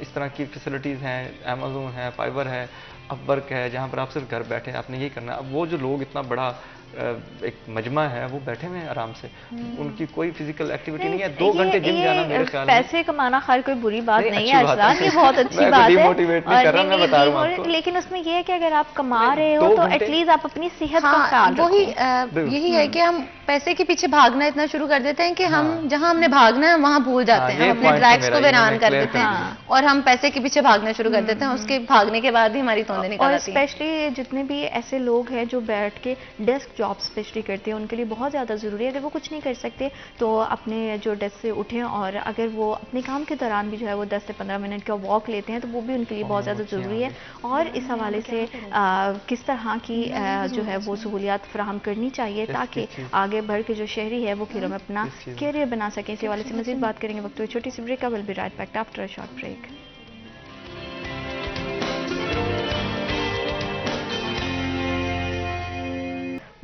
इस तरह की फैसिलिटीज़ हैं, अमेज़ोन है, फाइवर है, अपवर्क है, जहाँ पर आप सिर्फ घर बैठे आपने यही करना है। अब वो जो लोग इतना बड़ा एक मजमा है वो बैठे हुए हैं आराम से, उनकी कोई फिजिकल एक्टिविटी नहीं है। 2 घंटे जिम जाना मेरे ख्याल में
पैसे कमाना खैर कोई बुरी बात नहीं है अरसलान, ये बहुत अच्छी बात है।
डिमोटिवेट नहीं कर रहा, मैं बता रहा हूं आपको।
लेकिन उसमें ये है कि अगर आप कमा रहे हो तो एटलीस्ट आप अपनी सेहत का ख्याल रखो।
वही यही है कि हम पैसे के पीछे भागना इतना शुरू कर देते हैं कि हम जहां हमने भागना है वहां भूल जाते हैं, हम अपने ड्राइव्स को वीरान कर देते हैं और हम पैसे के पीछे भागना शुरू कर देते हैं। उसके भागने के बाद ही हमारी तोंदें निकल आती हैं।
और स्पेशली जितने भी ऐसे लोग हैं जो बैठ के डेस्क जॉब स्पेशली करते हैं उनके लिए बहुत ज़्यादा ज़रूरी है। अगर वो कुछ नहीं कर सकते तो अपने जो डेस्क से उठें और अगर वो अपने काम के दौरान भी जो है वो 10 से 15 मिनट का वॉक लेते हैं तो वो भी उनके लिए बहुत ज़्यादा ज़रूरी है। और इस हवाले से किस तरह की जो है वो सहूलियात फराहम करनी चाहिए ताकि आगे बढ़ के जो शहरी है वो खेलों में अपना कैरियर बना सके। इस हवाले से मज़ीद बात करेंगे वक्त हुई छोटी सी ब्रेक का। Will be right back after a short break.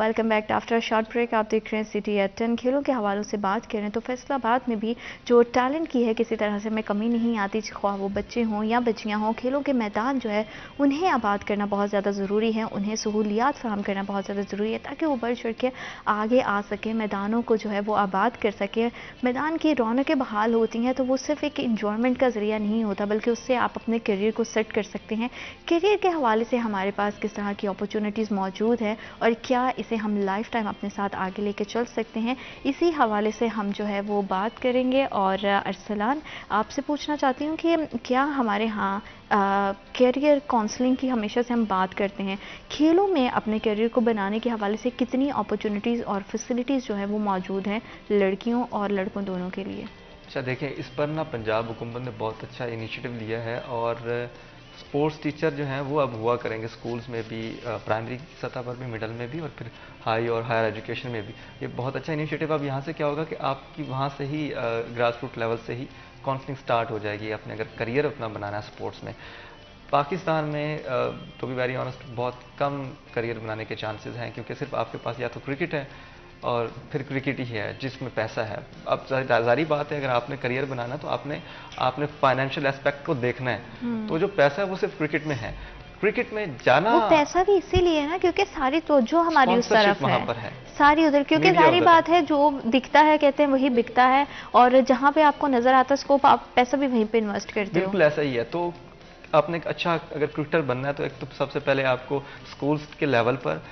Welcome back after short break. आप देख रहे हैं सिटी एट 10। खेलों के हवालों से बात करें तो फैसलाबाद में भी जो टैलेंट की है किसी तरह से हमें कमी नहीं आती, ख्वाह वो बच्चे हों या बच्चियां हों। खेलों के मैदान जो है उन्हें आबाद करना बहुत ज़्यादा ज़रूरी है, उन्हें सहूलियात फराहम करना बहुत ज़्यादा ज़रूरी है ताकि वो बढ़ चढ़ के आगे आ सके, मैदानों को जो है वो आबाद कर सके। मैदान की रौनकें बहाल होती हैं तो वो सिर्फ एक इंजॉयमेंट का ज़रिया नहीं होता बल्कि उससे आप अपने करियर को सेट कर सकते हैं। करियर के हवाले से हमारे पास किस तरह की अपॉर्चुनिटीज़ मौजूद है और क्या इसे हम लाइफ टाइम अपने साथ आगे लेके चल सकते हैं। इसी हवाले से हम जो है वो बात करेंगे। और अरसलान, आपसे पूछना चाहती हूँ कि क्या हमारे यहाँ करियर काउंसलिंग की हमेशा से हम बात करते हैं, खेलों में अपने करियर को बनाने के हवाले से कितनी अपॉर्चुनिटीज़ और फैसिलिटीज़ जो है वो मौजूद हैं लड़कियों और लड़कों दोनों के लिए?
अच्छा देखें, इस पर ना पंजाब हुकूमत ने बहुत अच्छा इनिशिएटिव लिया है और स्पोर्ट्स टीचर जो हैं वो अब हुआ करेंगे स्कूल्स में भी, प्राइमरी सतह पर भी, मिडिल में भी और फिर हाई और हायर एजुकेशन में भी। ये बहुत अच्छा इनिशिएटिव। अब यहाँ से क्या होगा कि आपकी वहाँ से ही ग्रास रूट लेवल से ही काउंसलिंग स्टार्ट हो जाएगी अपने अगर करियर अपना बनाना है स्पोर्ट्स में। पाकिस्तान में टू बी वेरी ऑनेस्ट बहुत कम करियर बनाने के चांसेस हैं, क्योंकि सिर्फ आपके पास या तो क्रिकेट है और फिर क्रिकेट ही है जिसमें पैसा है। अब जारी बात है, अगर आपने करियर बनाना तो आपने फाइनेंशियल एस्पेक्ट को देखना है। तो जो पैसा है वो सिर्फ क्रिकेट में है। क्रिकेट में जाना,
वो पैसा भी इसीलिए है ना क्योंकि सारी तो जो हमारी उस तरफ
है
सारी उधर, क्योंकि जारी बात है जो दिखता है कहते हैं वही बिकता है, और जहाँ पे आपको नजर आता है स्कोप, आप पैसा भी वहीं पे इन्वेस्ट करते हो।
बिल्कुल ऐसा ही है। तो आपने एक अच्छा अगर क्रिकेटर बनना है तो एक तो सबसे पहले आपको स्कूल्स के लेवल पर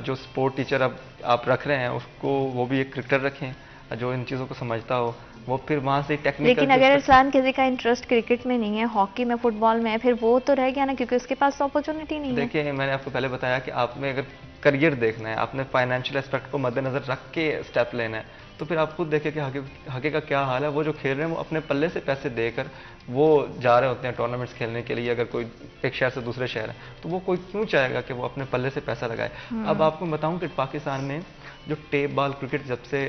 जो स्पोर्ट टीचर अब आप रख रहे हैं उसको, वो भी एक क्रिकेटर रखें जो इन चीज़ों को समझता हो, वो फिर वहाँ से टेक्निकल।
लेकिन अगर इंसान किसी का इंटरेस्ट क्रिकेट में नहीं है, हॉकी में, फुटबॉल में है, फिर वो तो रह गया ना, क्योंकि उसके पास तो अपॉर्चुनिटी नहीं है।
देखिए, मैंने आपको पहले बताया कि आपने अगर करियर देखना है, आपने फाइनेंशियल एस्पेक्ट को मद्देनजर रख के स्टेप लेना है, तो फिर आप खुद देखें कि हॉकी का क्या हाल है। वो जो खेल रहे हैं वो अपने पल्ले से पैसे देकर वो जा रहे होते हैं टूर्नामेंट्स खेलने के लिए। अगर कोई एक शहर से दूसरे शहर है तो वो कोई क्यों चाहेगा कि वो अपने पल्ले से पैसा लगाए। अब आपको बताऊं कि पाकिस्तान में जो टेप बॉल क्रिकेट जब से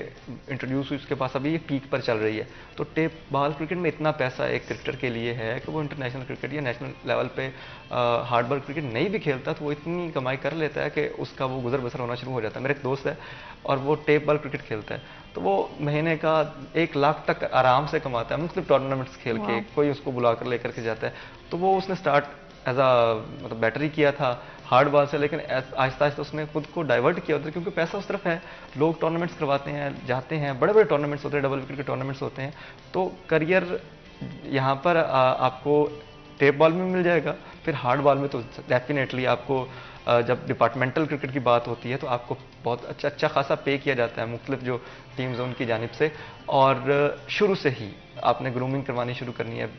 इंट्रोड्यूस हुई उसके पास अभी ये पीक पर चल रही है। तो टेप बॉल क्रिकेट में इतना पैसा एक क्रिकेटर के लिए है कि वो इंटरनेशनल क्रिकेट या नेशनल लेवल पे हार्ड बॉल क्रिकेट नहीं भी खेलता तो वो इतनी कमाई कर लेता है कि उसका वो गुजर बसर होना शुरू हो जाता है। मेरा एक दोस्त है और वो टेप बॉल क्रिकेट खेलता है, तो वो महीने का 1 लाख तक आराम से कमाता है, मुख्तलिफ टूर्नामेंट्स खेल के। कोई उसको बुलाकर लेकर के जाता है। तो वो उसने स्टार्ट एज मतलब बैटरी किया था हार्ड बॉल से, लेकिन आहिस्ता आहिस्ता उसने खुद को डाइवर्ट किया उधर, क्योंकि पैसा उस तरफ है। लोग टूर्नामेंट्स करवाते हैं, जाते हैं, बड़े बड़े टूर्नामेंट्स होते हैं, डबल विकेट के टूर्नामेंट्स होते हैं। तो करियर यहाँ पर आपको टेप बॉल में मिल जाएगा, फिर हार्ड बॉल में तो डेफिनेटली आपको जब डिपार्टमेंटल क्रिकेट की बात होती है तो आपको बहुत अच्छा खासा पे किया जाता है मुख्तलिफ जो टीम्स हैं उनकी जानिब से। और शुरू से ही आपने ग्रूमिंग करवानी शुरू करनी है।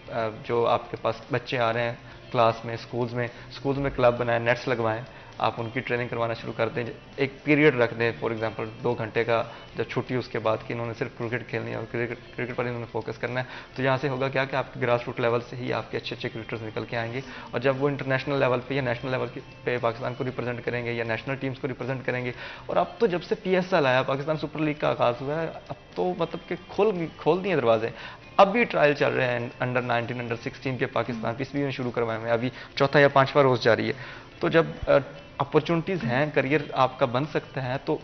जो आपके पास बच्चे आ रहे हैं क्लास में, स्कूल्स में क्लब बनाएं, नेट्स लगवाएं, आप उनकी ट्रेनिंग करवाना शुरू कर दें। एक पीरियड रख दें, फॉर एग्जांपल 2 घंटे का, जब छुट्टी उसके बाद कि इन्होंने सिर्फ क्रिकेट खेलनी है और क्रिकेट पर इन्होंने फोकस करना है। तो यहाँ से होगा क्या कि आपके ग्रास रूट लेवल से ही आपके अच्छे क्रिकेटर्स निकल के आएंगे, और जब वो इंटरनेशनल लेवल पे या नेशनल लेवल पे पाकिस्तान को रिप्रेजेंट करेंगे या नेशनल टीम्स को रिप्रेजेंट करेंगे। और अब तो जब से PSL आया, पाकिस्तान सुपर लीग का आगाज़ हुआ है, अब तो मतलब कि खोल दिए दरवाजे। अब भी ट्रायल चल रहे हैं अंडर 19, अंडर 16 के पाकिस्तान PCB में शुरू करवाए हैं, अभी 4था या 5वां रोज़ जारी है। तो जब अपॉर्चुनिटीज़ हैं, करियर आपका बन सकता है, तो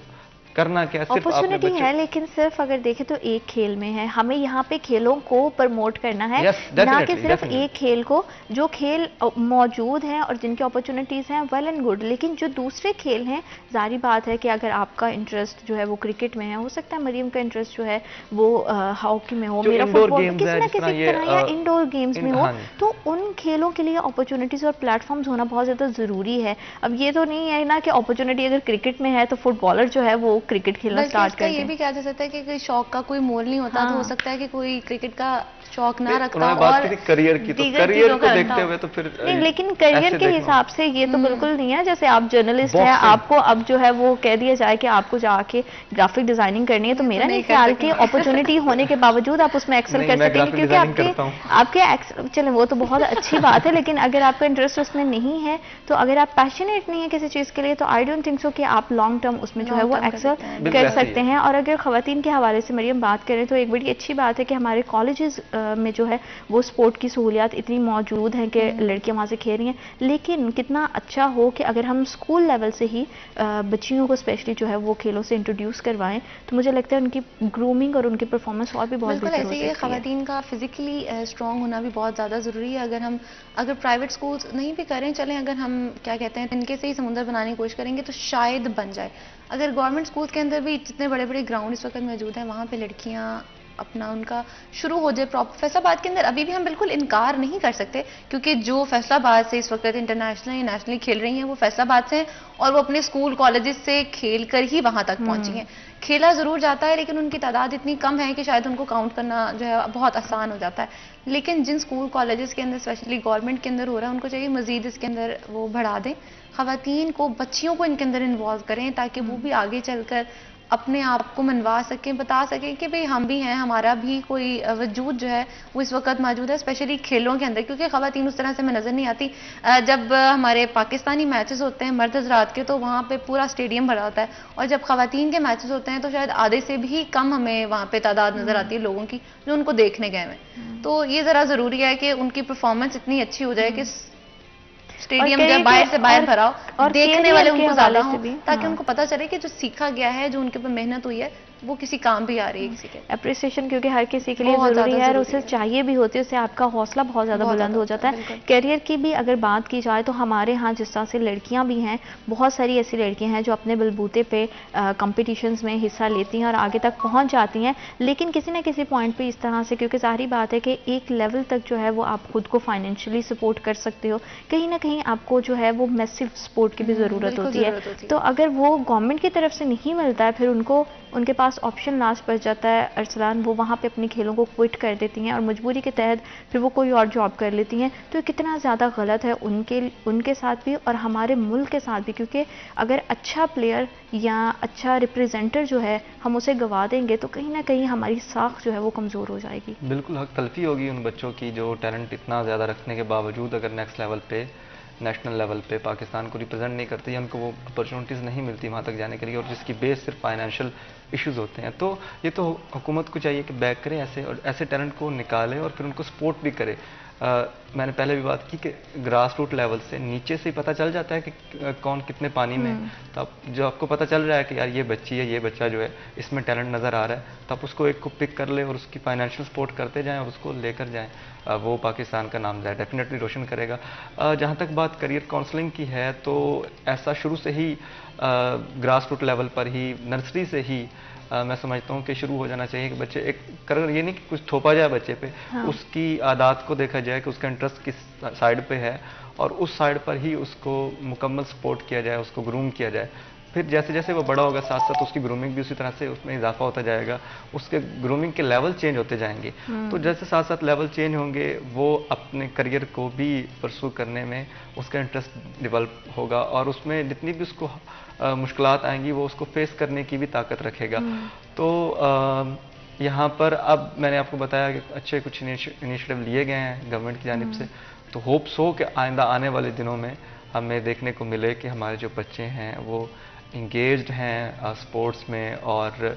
करना क्या, सिर्फ
अपॉर्चुनिटी है, लेकिन सिर्फ अगर देखें तो एक खेल में है। हमें यहाँ पे खेलों को प्रमोट करना है, ना कि सिर्फ एक खेल को। जो खेल मौजूद हैं और जिनकी अपॉर्चुनिटीज़ हैं, वेल एंड गुड, लेकिन जो दूसरे खेल हैं, जारी बात है कि अगर आपका इंटरेस्ट जो है वो क्रिकेट में है, हो सकता है मरियम का इंटरेस्ट जो है वो हॉकी में हो, मेरा फुटबॉल में, किसी ना किसी तरह या इंडोर गेम्स में हो। तो उन खेलों के लिए अपॉर्चुनिटीज़ और प्लेटफॉर्म्स होना बहुत ज़्यादा ज़रूरी है। अब ये तो नहीं है ना कि अपॉर्चुनिटी अगर क्रिकेट में है तो फुटबॉलर जो है वो क्रिकेट खेलना स्टार्ट कर दें।
ये भी कहा जा सकता है कि कोई शौक का कोई मोल नहीं होता। तो हो सकता है कि कोई क्रिकेट का शौक ना रखता
और करियर की, तो करियर को देखते हुए तो फिर
नहीं, लेकिन करियर के हिसाब से ये तो बिल्कुल नहीं है। जैसे आप जर्नलिस्ट हैं, आपको अब जो है वो कह दिया जाए कि आपको जाके ग्राफिक डिजाइनिंग करनी है, तो मेरा नहीं ख्याल कि अपॉर्चुनिटी होने के बावजूद आप उसमें एक्सेल कर सकेंगे, क्योंकि आपके चले वो तो बहुत अच्छी बात है, लेकिन अगर आपका इंटरेस्ट उसमें नहीं है, तो अगर आप पैशनेट नहीं है किसी चीज के लिए, तो आई डोंट थिंक सो कि आप लॉन्ग टर्म उसमें जो है वो एक्सेल कर सकते हैं। और अगर खवातीन के हवाले से मरियम बात करें तो एक बड़ी अच्छी बात है कि हमारे कॉलेजेस में जो है वो स्पोर्ट की सहूलियात इतनी मौजूद हैं कि लड़कियां वहाँ से खेल रही हैं। लेकिन कितना अच्छा हो कि अगर हम स्कूल लेवल से ही बच्चियों को स्पेशली जो है वो खेलों से इंट्रोड्यूस करवाएं, तो मुझे लगता है उनकी ग्रूमिंग और उनकी परफॉर्मेंस और भी बहुत बेहतर हो सकती है।
खवातीन का फिजिकली स्ट्रॉन्ग होना भी बहुत ज़्यादा ज़रूरी है। अगर प्राइवेट स्कूल्स नहीं भी करें, चलें, अगर हम क्या कहते हैं इनके से ही समुद्र बनाने की कोशिश करेंगे तो शायद बन जाए। अगर गवर्नमेंट स्कूल्स के अंदर भी जितने बड़े बड़े ग्राउंड इस वक्त मौजूद हैं, वहाँ पे लड़कियाँ अपना उनका शुरू हो जाए प्रॉपर। फैसलाबाद के अंदर अभी भी हम बिल्कुल इनकार नहीं कर सकते, क्योंकि जो फैसलाबाद से इस वक्त इंटरनेशनल नेशनली खेल रही हैं वो फैसलाबाद से हैं, और वो अपने स्कूल कॉलेजेस से खेल कर ही वहां तक पहुंची हैं। खेला जरूर जाता है, लेकिन उनकी तादाद इतनी कम है कि शायद उनको काउंट करना जो है बहुत आसान हो जाता है। लेकिन जिन स्कूल कॉलेजेस के अंदर स्पेशली गवर्नमेंट के अंदर हो रहा है, उनको चाहिए मजीद इसके अंदर वो बढ़ा दें, खवातीन को, बच्चियों को इनके अंदर इन्वॉल्व करें, ताकि वो भी आगे चलकर अपने आप को मनवा सकें, बता सकें कि भाई हम भी हैं, हमारा भी कोई वजूद जो है वो इस वक्त मौजूद है, स्पेशली खेलों के अंदर। क्योंकि खवातीन उस तरह से हमें नजर नहीं आती। जब हमारे पाकिस्तानी मैचेस होते हैं मर्द हजरात के, तो वहाँ पे पूरा स्टेडियम भरा होता है, और जब खवातीन के मैचेस होते हैं तो शायद आधे से भी कम हमें वहाँ पे तादाद नजर आती है लोगों की जो उनको देखने गए हैं। तो ये जरा जरूरी है कि उनकी परफॉर्मेंस इतनी अच्छी हो जाए कि स्टेडियम जब बाहर से बाहर भरा हो और देखने वाले उनको ज्यादा हो, ताकि उनको पता चले कि जो सीखा गया है, जो उनके ऊपर मेहनत हुई है, वो किसी काम भी आ रही है किसी के।
अप्रिसिएशन क्योंकि हर किसी के लिए जरूरी है और उसे चाहिए भी होती है, उससे आपका हौसला बहुत ज़्यादा बुलंद हो जाता है। करियर की भी अगर बात की जाए तो हमारे यहाँ जिस तरह से लड़कियाँ भी हैं, बहुत सारी ऐसी लड़कियाँ हैं जो अपने बलबूते पे कॉम्पिटिशन्स में हिस्सा लेती हैं और आगे तक पहुँच जाती हैं, लेकिन किसी न किसी पॉइंट पर इस तरह से, क्योंकि जाहिर बात है कि एक लेवल तक जो है वो आप खुद को फाइनेंशियली सपोर्ट कर सकते हो, कहीं ना कहीं आपको जो है वो मैसिव सपोर्ट की भी ज़रूरत होती है। तो अगर वो गवर्नमेंट की तरफ से नहीं मिलता है, फिर उनको उनके पास ऑप्शन लास्ट बच जाता है अरसलान, वो वहाँ पे अपने खेलों को क्विट कर देती हैं और मजबूरी के तहत फिर वो कोई और जॉब कर लेती हैं। तो कितना ज़्यादा गलत है उनके साथ भी और हमारे मुल्क के साथ भी, क्योंकि अगर अच्छा प्लेयर या अच्छा रिप्रेजेंटर जो है हम उसे गवा देंगे तो कहीं ना कहीं हमारी साख जो है वो कमज़ोर हो जाएगी।
बिल्कुल हक तलफी होगी उन बच्चों की जो टैलेंट इतना ज़्यादा रखने के बावजूद अगर नेक्स्ट लेवल पे, नेशनल लेवल पे पाकिस्तान को रिप्रेजेंट नहीं करती, उनको वो अपॉर्चुनिटीज़ नहीं मिलती वहाँ तक जाने के लिए, और जिसकी बेस सिर्फ फाइनेंशियल इश्यूज़ होते हैं। तो ये तो हुकूमत को चाहिए कि बैक करे ऐसे, और ऐसे टैलेंट को निकाले और फिर उनको सपोर्ट भी करे। मैंने पहले भी बात की कि ग्रास रूट लेवल से, नीचे से ही पता चल जाता है कि कौन कितने पानी में। तो आप जो आपको पता चल रहा है कि यार ये बच्ची है, ये बच्चा जो है इसमें टैलेंट नज़र आ रहा है, तो आप उसको एक को पिक कर ले और उसकी फाइनेंशियल सपोर्ट करते जाएं और उसको लेकर जाएं, वो पाकिस्तान का नाम डेफिनेटली रोशन करेगा। जहाँ तक बात करियर काउंसलिंग की है, तो ऐसा शुरू से ही ग्रास रूट लेवल पर ही, नर्सरी से ही मैं समझता हूँ कि शुरू हो जाना चाहिए कि बच्चे एक कर, ये नहीं कि कुछ थोपा जाए बच्चे पे, उसकी आदत को देखा जाए कि उसका इंटरेस्ट किस साइड पे है और उस साइड पर ही उसको मुकम्मल सपोर्ट किया जाए, उसको ग्रूम किया जाए। फिर जैसे जैसे वो बड़ा होगा साथ साथ उसकी ग्रूमिंग भी उसी तरह से उसमें इजाफा होता जाएगा, उसके ग्रूमिंग के लेवल चेंज होते जाएंगे। तो जैसे साथ साथ लेवल चेंज होंगे, वो अपने करियर को भी परसू करने में उसका इंटरेस्ट डेवलप होगा और उसमें जितनी भी उसको मुश्किलात आएंगी वो उसको फेस करने की भी ताकत रखेगा। तो यहाँ पर अब मैंने आपको बताया कि अच्छे कुछ इनिशिएटिव लिए गए हैं गवर्नमेंट की जानिब से, तो होप्स हो कि आइंदा आने वाले दिनों में हमें देखने को मिले कि हमारे जो बच्चे हैं वो इंगेज्ड हैं स्पोर्ट्स में और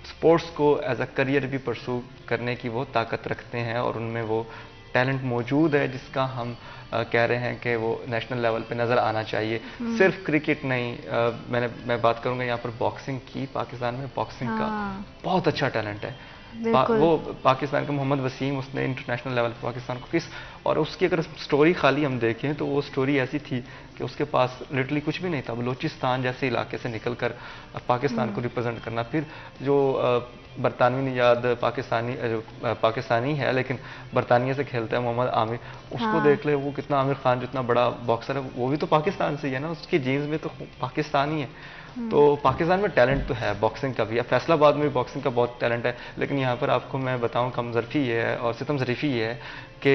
स्पोर्ट्स को एज अ करियर भी परसू करने की वो ताकत रखते हैं और उनमें वो टैलेंट मौजूद है जिसका हम कह रहे हैं कि वो नेशनल लेवल पे नज़र आना चाहिए। सिर्फ क्रिकेट नहीं, मैं बात करूंगा यहाँ पर बॉक्सिंग की। पाकिस्तान में बॉक्सिंग का बहुत अच्छा टैलेंट है। वो पाकिस्तान का मोहम्मद वसीम, उसने इंटरनेशनल लेवल पर पाकिस्तान को और उसकी अगर स्टोरी खाली हम देखें तो वो स्टोरी ऐसी थी कि उसके पास लिटरली कुछ भी नहीं था, बलूचिस्तान जैसे इलाके से निकलकर पाकिस्तान को रिप्रेजेंट करना। फिर जो बरतानवी निजाद पाकिस्तानी है लेकिन बरतानिया से खेलता है, मोहम्मद आमिर, उसको देख ले, वो कितना, आमिर खान जितना बड़ा बॉक्सर है, वो भी तो पाकिस्तान से ही है ना, उसकी जीन्स में तो पाकिस्तानी है। तो पाकिस्तान में टैलेंट तो है बॉक्सिंग का भी, फैसलाबाद में भी बॉक्सिंग का बहुत टैलेंट है। लेकिन यहाँ पर आपको मैं बताऊँ कमजरफी ये है और सितम ज़रीफ़ी ये है कि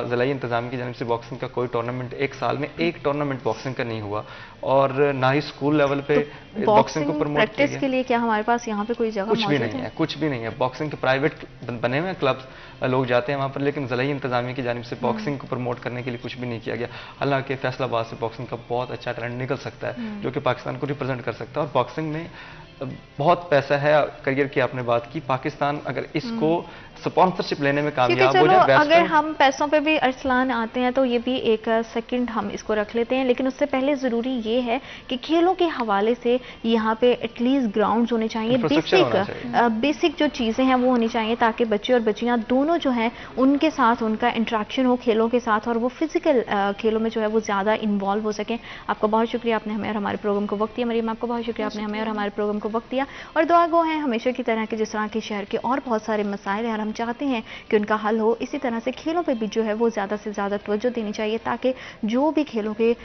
ज़िला इंतज़ाम की जानिब से बॉक्सिंग का कोई टूर्नामेंट, एक साल में एक टूर्नामेंट बॉक्सिंग का नहीं हुआ और ना ही स्कूल लेवल पे तो बॉक्सिंग को प्रमोट
प्रैक्टिस के लिए क्या हमारे पास यहाँ पे कोई जगह
कुछ भी नहीं है, कुछ भी नहीं है। बॉक्सिंग के प्राइवेट बने हुए क्लब्स, लोग जाते हैं वहाँ पर, लेकिन ज़िला इंतज़ामिया की जानिब से बॉक्सिंग को प्रमोट करने के लिए कुछ भी नहीं किया गया। हालांकि फैसलाबाद से बॉक्सिंग का बहुत अच्छा टैलेंट निकल सकता है जो कि पाकिस्तान को रिप्रेजेंट कर सकता है और बॉक्सिंग में बहुत पैसा है। करियर की आपने बात की, पाकिस्तान अगर इसको स्पॉन्सरशिप लेने में कामयाब हो जाए,
अगर हम पैसों पे भी अरसलान आते हैं तो ये भी एक सेकंड हम इसको रख लेते हैं, लेकिन उससे पहले ज़रूरी ये है कि खेलों के हवाले से यहाँ पे एटलीस्ट ग्राउंड्स होने चाहिए, बेसिक जो चीज़ें हैं वो होनी चाहिए ताकि बच्चे और बच्चियाँ दोनों जो हैं उनके साथ उनका इंट्रैक्शन हो खेलों के साथ और वो फिजिकल खेलों में जो है वो ज़्यादा इन्वॉल्व हो सकें। आपका बहुत शुक्रिया, आपने हमें और हमारे प्रोग्राम को वक्त दिया। मरीम, आपको बहुत शुक्रिया, आपने हमें और हमारे प्रोग्राम को वक्त दिया और दुआ गो हैं हमेशा की तरह कि जिस तरह के शहर के और बहुत सारे मसाइल हैं और हम चाहते हैं कि उनका हल हो, इसी तरह से खेलों पे भी जो है वो ज़्यादा से ज़्यादा तवज्जो देनी चाहिए ताकि जो भी खेलों के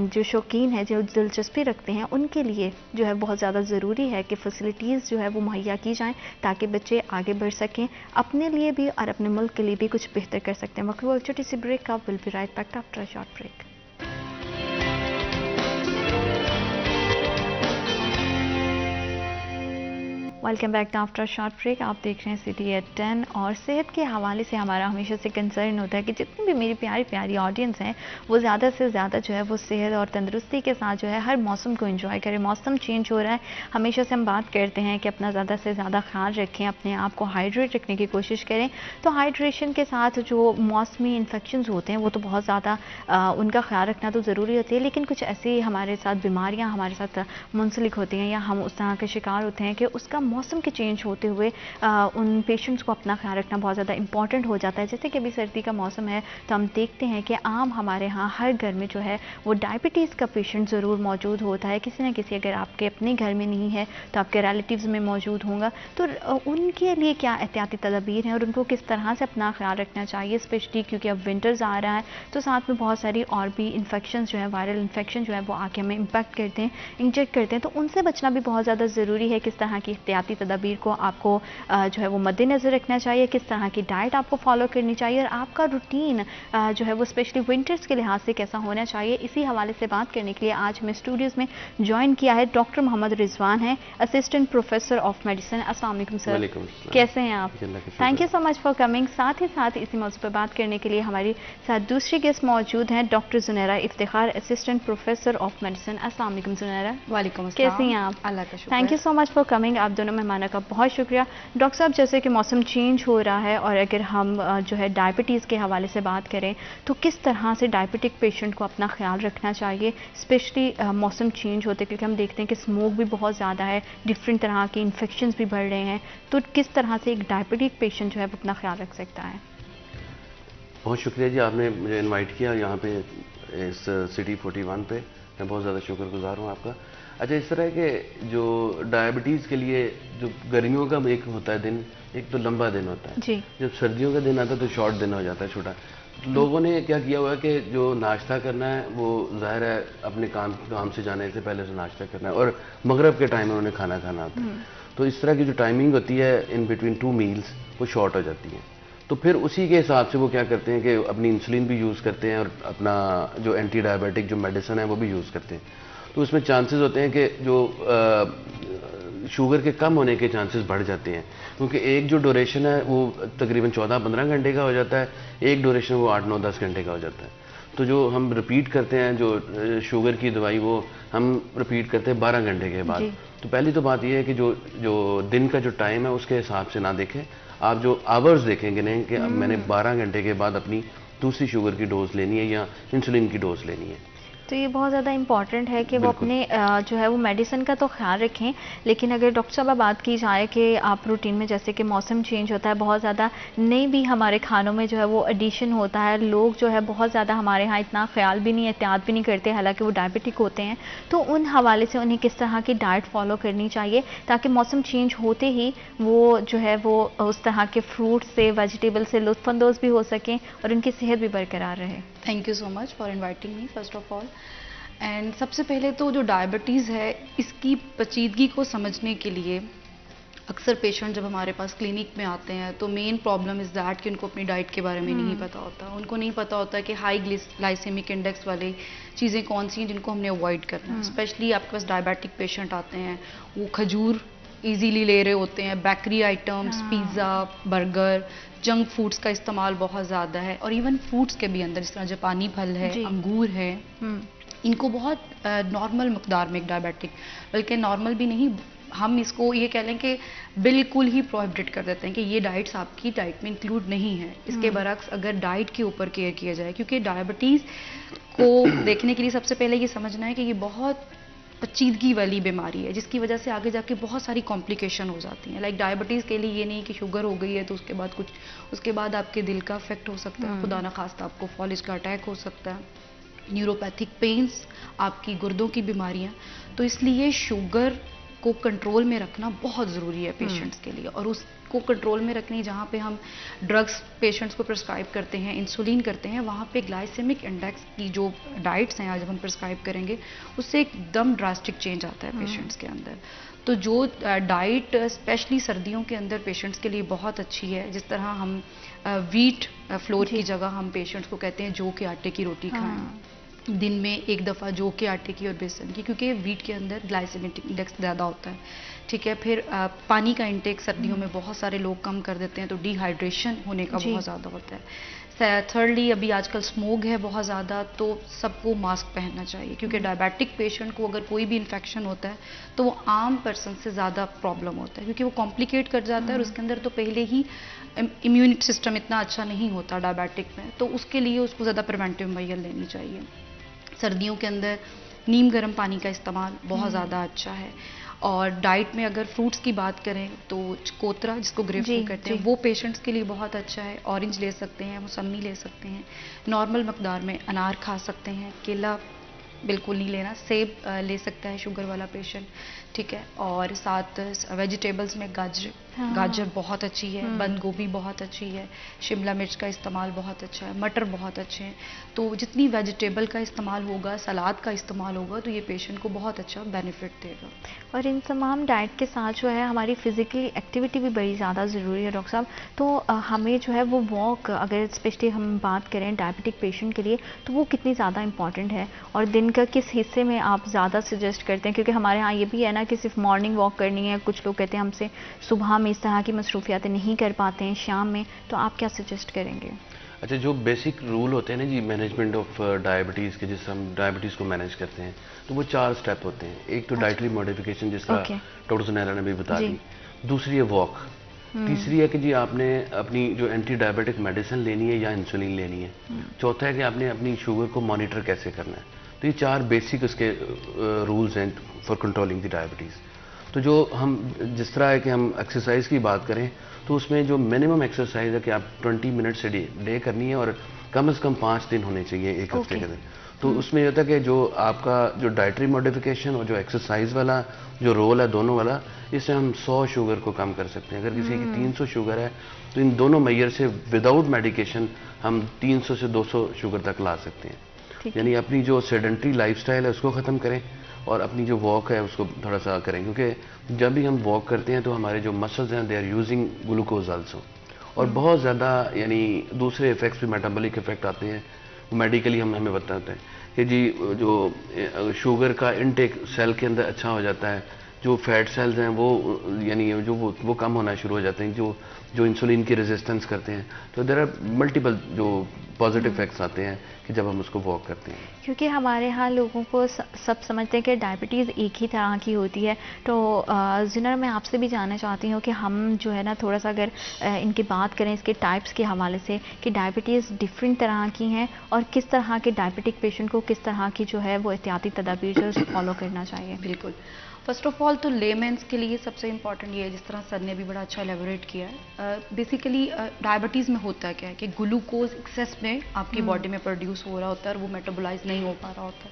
जो शौकीन हैं, जो दिलचस्पी रखते हैं, उनके लिए जो है बहुत ज़्यादा ज़रूरी है कि फैसिलिटीज़ जो है वो मुहैया की जाएँ ताकि बच्चे आगे बढ़ सकें, अपने लिए भी और अपने मुल्क के लिए भी कुछ बेहतर कर सकते हैं। मकबूल छोटी सी ब्रेक का, will be right back after a short break. Welcome back to after short break. आप देख रहे हैं सिटी एट 10 और सेहत के हवाले से हमारा हमेशा से कंसर्न होता है कि जितनी भी मेरी प्यारी प्यारी ऑडियंस हैं वो ज़्यादा से ज़्यादा जो है वो सेहत और तंदुरुस्ती के साथ जो है हर मौसम को एंजॉय करें। मौसम चेंज हो रहा है, हमेशा से हम बात करते हैं कि अपना ज़्यादा से ज़्यादा ख्याल रखें, अपने आप को हाइड्रेट रखने की कोशिश करें। तो हाइड्रेशन के साथ जो मौसमी इन्फेक्शंस होते हैं वो तो बहुत ज़्यादा उनका ख्याल रखना तो ज़रूरी होती है, लेकिन कुछ ऐसी हमारे साथ बीमारियाँ हमारे साथ मुंसलिक होती हैं या हम उस तरह के शिकार होते हैं कि उसका मौसम के चेंज होते हुए उन पेशेंट्स को अपना ख्याल रखना बहुत ज़्यादा इंपॉर्टेंट हो जाता है। जैसे कि अभी सर्दी का मौसम है तो हम देखते हैं कि आम हमारे यहाँ हर घर में जो है वो डायबिटीज़ का पेशेंट ज़रूर मौजूद होता है। किसी न किसी, अगर आपके अपने घर में नहीं है तो आपके रिलेटिव्स में मौजूद होगा। तो उनके लिए क्या एहतियाती तदबीर हैं और उनको किस तरह से अपना ख्याल रखना चाहिए, स्पेशली क्योंकि अब विंटर्स आ रहा है तो साथ में बहुत सारी और भी इन्फेक्शन जो है, वायरल इन्फेक्शन जो है वो आके हमें इम्पैक्ट करते हैं, इंजेक्ट करते हैं। तो उनसे बचना भी बहुत ज़्यादा ज़रूरी है। किस तरह की एहतियाती तदबीर को आपको जो है वो मद्देनज़र रखना चाहिए, किस तरह की डाइट आपको फॉलो करनी चाहिए और आपका रूटीन जो है वो स्पेशली विंटर्स के लिहाज से कैसा होना चाहिए, इसी हवाले से बात करने के लिए आज हमें स्टूडियोज़ में ज्वाइन किया है डॉक्टर मोहम्मद रिजवान है, असिस्टेंट प्रोफेसर ऑफ मेडिसिन। अस्सलाम वालेकुम सर, कैसे हैं आप? Thank you so much for coming. साथ ही साथ इसी मौजू पर बात करने के लिए हमारी साथ दूसरी गेस्ट मौजूद हैं doctor Junaira Iftikhar, assistant professor of medicine. अस्सलाम वालेकुम जुनैरा।
वालेकुम,
कैसी हैं आप?
अल्लाह का शुक्र।
Thank you so much for coming. आप दोनों मेहमानों का बहुत शुक्रिया। डॉक्टर साहब, जैसे कि मौसम चेंज हो रहा है और अगर हम जो है डायबिटीज़ के हवाले से बात करें तो किस तरह से डायबिटिक पेशेंट को अपना ख्याल रखना चाहिए, स्पेशली मौसम चेंज होते, क्योंकि हम देखते हैं कि स्मोक भी बहुत ज़्यादा है, डिफरेंट तरह के इन्फेक्शंस भी बढ़ रहे हैं, तो किस तरह से एक डायबिटिक पेशेंट जो है वो अपना ख्याल रख सकता है?
बहुत शुक्रिया जी, आपने मुझे इनवाइट किया यहाँ पे इस सिटी 41 पे। मैं बहुत ज़्यादा शुक्रगुजार हूँ आपका। अच्छा, इस तरह के जो डायबिटीज़ के लिए जो गर्मियों का एक होता है दिन, एक तो लंबा दिन होता है जी। जब सर्दियों का दिन आता है तो शॉर्ट दिन हो जाता है, छोटा। तो लोगों ने क्या किया हुआ है कि जो नाश्ता करना है वो ज़ाहिर है अपने काम से जाने से पहले से नाश्ता करना है और मगरब के टाइम में उन्हें खाना खाना होता है। तो इस तरह की जो टाइमिंग होती है इन बिटवीन 2 मील्स वो शॉर्ट हो जाती है। तो फिर उसी के हिसाब से वो क्या करते हैं कि अपनी इंसुलिन भी यूज़ करते हैं और अपना जो एंटी डायबिटिक जो मेडिसिन है वो भी यूज़ करते हैं। तो उसमें चांसेस होते हैं कि जो शुगर के कम होने के चांसेस बढ़ जाते हैं, क्योंकि एक जो ड्यूरेशन है वो तकरीबन 14-15 घंटे का हो जाता है, एक ड्यूरेशन वो 8-9-10 घंटे का हो जाता है। तो जो हम रिपीट करते हैं जो शुगर की दवाई वो हम रिपीट करते हैं 12 घंटे के बाद। तो पहली तो बात ये है कि जो दिन का जो टाइम है उसके हिसाब से ना देखें, आप जो आवर्स देखेंगे नहीं कि अब मैंने 12 घंटे के बाद अपनी दूसरी शुगर की डोज लेनी है या इंसुलिन की डोज लेनी है।
तो ये बहुत ज़्यादा इंपॉर्टेंट है कि वो अपने जो है वो मेडिसिन का तो ख्याल रखें, लेकिन अगर डॉक्टर साहब बात की जाए कि आप रूटीन में, जैसे कि मौसम चेंज होता है, बहुत ज़्यादा नई भी हमारे खानों में जो है वो एडिशन होता है, लोग जो है बहुत ज़्यादा हमारे यहाँ इतना ख्याल भी नहीं, एहतियात भी नहीं करते, हालांकि वो डायबिटिक होते हैं। तो उन हवाले से उन्हें किस तरह की डाइट फॉलो करनी चाहिए ताकि मौसम चेंज होते ही वो जो है वो उस तरह के फ्रूट से, वेजिटेबल से लुत्फ़अंदोज़ भी हो सकें और उनकी सेहत भी बरकरार रहे?
Thank you so much for inviting me first of all. And सबसे पहले तो जो डायबिटीज़ है इसकी पेचीदगी को समझने के लिए अक्सर पेशेंट जब हमारे पास क्लिनिक में आते हैं तो मेन प्रॉब्लम इज़ दैट कि उनको अपनी डाइट के बारे में नहीं पता होता। उनको नहीं पता होता कि हाई ग्लाइसेमिक इंडेक्स वाली चीज़ें कौन सी हैं जिनको हमने अवॉइड करना है। स्पेशली आपके पास डायबिटिक पेशेंट आते हैं, वो खजूर ईजीली ले रहे होते हैं, bakery items, pizza, burger, junk foods का इस्तेमाल बहुत ज़्यादा है, और इवन फ्रूट्स के भी अंदर जिस तरह जापानी फल है, अंगूर है, इनको बहुत नॉर्मल मकदार में, एक डायबिटिक बल्कि नॉर्मल भी नहीं, हम इसको ये कह लें कि बिल्कुल ही प्रोहिबिटेड कर देते हैं कि ये डाइट्स आपकी डाइट में इंक्लूड नहीं है। इसके बरक्स अगर डाइट के ऊपर केयर किया जाए, क्योंकि डायबिटीज़ को देखने के लिए सबसे पहले ये समझना है कि ये बहुत पेचीदगी वाली बीमारी है जिसकी वजह से आगे जाके बहुत सारी कॉम्प्लिकेशन हो जाती हैं। लाइक डायबिटीज़ के लिए ये नहीं कि शुगर हो गई है तो उसके बाद आपके दिल का अफेक्ट हो सकता है, खुदा न खास्ता आपको फॉलिज का अटैक हो सकता है, न्यूरोपैथिक पेन्स, आपकी गुर्दों की बीमारियां। तो इसलिए शुगर
को कंट्रोल में रखना बहुत ज़रूरी है पेशेंट्स के लिए, और उसको कंट्रोल में रखने जहाँ पे हम ड्रग्स पेशेंट्स को प्रिस्क्राइब करते हैं, इंसुलिन करते हैं, वहाँ पे ग्लाइसेमिक इंडेक्स की जो डाइट्स हैं आज हम प्रिस्क्राइब करेंगे उससे एकदम ड्रास्टिक चेंज आता है पेशेंट्स के अंदर। तो जो डाइट स्पेशली सर्दियों के अंदर पेशेंट्स के लिए बहुत अच्छी है, जिस तरह हम वीट फ्लोर की जगह हम पेशेंट्स को कहते हैं जौ के आटे की रोटी खाएं, दिन में एक दफ़ा जौ के आटे की और बेसन की, क्योंकि वीट के अंदर ग्लाइसेमिक इंडेक्स ज़्यादा होता है, ठीक है। फिर पानी का इंटेक सर्दियों में बहुत सारे लोग कम कर देते हैं, तो डिहाइड्रेशन होने का बहुत ज़्यादा होता है। थर्डली, अभी आजकल स्मोक है बहुत ज़्यादा, तो सबको मास्क पहनना चाहिए, क्योंकि डायबिटिक पेशेंट को अगर कोई भी इन्फेक्शन होता है तो वो आम पर्सन से ज़्यादा प्रॉब्लम होता है, क्योंकि वो कॉम्प्लिकेट कर जाता है और उसके अंदर तो पहले ही इम्यून सिस्टम इतना अच्छा नहीं होता डायबिटिक में, तो उसके लिए उसको ज़्यादा प्रिवेंटिव मेजर लेनी चाहिए। सर्दियों के अंदर नीम गर्म पानी का इस्तेमाल बहुत ज़्यादा अच्छा है। और डाइट में अगर फ्रूट्स की बात करें तो कोतरा, जिसको ग्रेपफ्रूट कहते हैं, वो पेशेंट्स के लिए बहुत अच्छा है। ऑरेंज ले सकते हैं, मौसमी ले सकते हैं, नॉर्मल मकदार में अनार खा सकते हैं, केला बिल्कुल नहीं लेना, सेब ले सकता है शुगर वाला पेशेंट, ठीक है। और साथ वेजिटेबल्स में गाजर बहुत अच्छी है, बंद गोभी बहुत अच्छी है, शिमला मिर्च का इस्तेमाल बहुत अच्छा है, मटर बहुत अच्छे हैं। तो जितनी वेजिटेबल का इस्तेमाल होगा, सलाद का इस्तेमाल होगा, तो ये पेशेंट को बहुत अच्छा बेनिफिट देगा।
और इन तमाम डाइट के साथ जो है हमारी फिजिकली एक्टिविटी भी बड़ी ज़्यादा ज़रूरी है डॉक्टर साहब। तो हमें जो है वो वॉक, अगर स्पेशली हम बात करें डायबिटिक पेशेंट के लिए, तो वो कितनी ज़्यादा इंपॉर्टेंट है, और दिन का किस हिस्से में आप ज़्यादा सजेस्ट करते हैं? क्योंकि हमारे यहाँ ये भी है ना कि सिर्फ मॉर्निंग वॉक करनी है, कुछ लोग कहते हैं हमसे सुबह में इस तरह की मसरूफियातें नहीं कर पाते हैं, शाम में, तो आप क्या सजेस्ट करेंगे?
अच्छा, जो बेसिक रूल होते हैं ना जी मैनेजमेंट ऑफ डायबिटीज़ के, जिससे हम डायबिटीज़ को मैनेज करते हैं, तो वो 4 स्टेप होते हैं। एक तो डाइटरी मॉडिफिकेशन, जिस तरह डॉक्टर सुनैरा ने भी बता दी। दूसरी है वॉक। तीसरी है कि जी आपने अपनी जो एंटी डायबिटिक मेडिसिन लेनी है या इंसुलिन लेनी है। चौथा है कि आपने अपनी शुगर को मॉनिटर कैसे करना है। तो ये 4 बेसिक उसके रूल्स हैं फॉर कंट्रोलिंग द डायबिटीज़। तो जो हम जिस तरह है कि हम एक्सरसाइज की बात करें, तो उसमें जो मिनिमम एक्सरसाइज है कि आप 20 मिनट से डे करनी है, और कम से कम 5 दिन होने चाहिए एक हफ्ते के दिन। तो उसमें ये होता है कि जो आपका जो डाइटरी मॉडिफिकेशन और जो एक्सरसाइज वाला जो रोल है दोनों वाला, इससे हम 100 शुगर को कम कर सकते हैं। अगर किसी की 300 शुगर है तो इन दोनों मेजर से विदाउट मेडिकेशन हम 300 से 200 शुगर तक ला सकते हैं। यानी अपनी जो सेडेंट्री लाइफस्टाइल है उसको ख़त्म करें, और अपनी जो वॉक है उसको थोड़ा सा करें, क्योंकि जब भी हम वॉक करते हैं तो हमारे जो मसल्स हैं they are using glucose also, और बहुत ज़्यादा यानी दूसरे इफेक्ट्स भी, मेटाबॉलिक इफेक्ट आते हैं, मेडिकली हमें बताते हैं कि जी जो शुगर का इनटेक सेल के अंदर अच्छा हो जाता है, जो फैट सेल्स हैं वो यानी जो वो कम होना शुरू हो जाते हैं, जो इंसुलिन की रेजिस्टेंस करते हैं। तो देयर आर मल्टीपल जो पॉजिटिव इफेक्ट्स आते हैं कि जब हम उसको वॉक करते हैं।
क्योंकि हमारे यहाँ लोगों को सब समझते हैं कि डायबिटीज़ एक ही तरह की होती है। तो ज़िनर, मैं आपसे भी जानना चाहती हूँ कि हम जो है ना थोड़ा सा अगर इनकी बात करें इसके टाइप्स के हवाले से, कि डायबिटीज़ डिफरेंट तरह की हैं, और किस तरह के डायबिटिक पेशेंट को किस तरह की जो है वो एहतियाती तदाबीर जो है फॉलो करना चाहिए।
बिल्कुल। फर्स्ट ऑफ ऑल तो लेमेंस के लिए सबसे इंपॉर्टेंट ये है, जिस तरह सर ने भी बड़ा अच्छा एलेबोरेट किया है, बेसिकली डायबिटीज़ में होता क्या है कि ग्लूकोज एक्सेस में आपकी बॉडी में प्रोड्यूस हो रहा होता है और वो मेटाबोलाइज नहीं हो पा रहा होता है।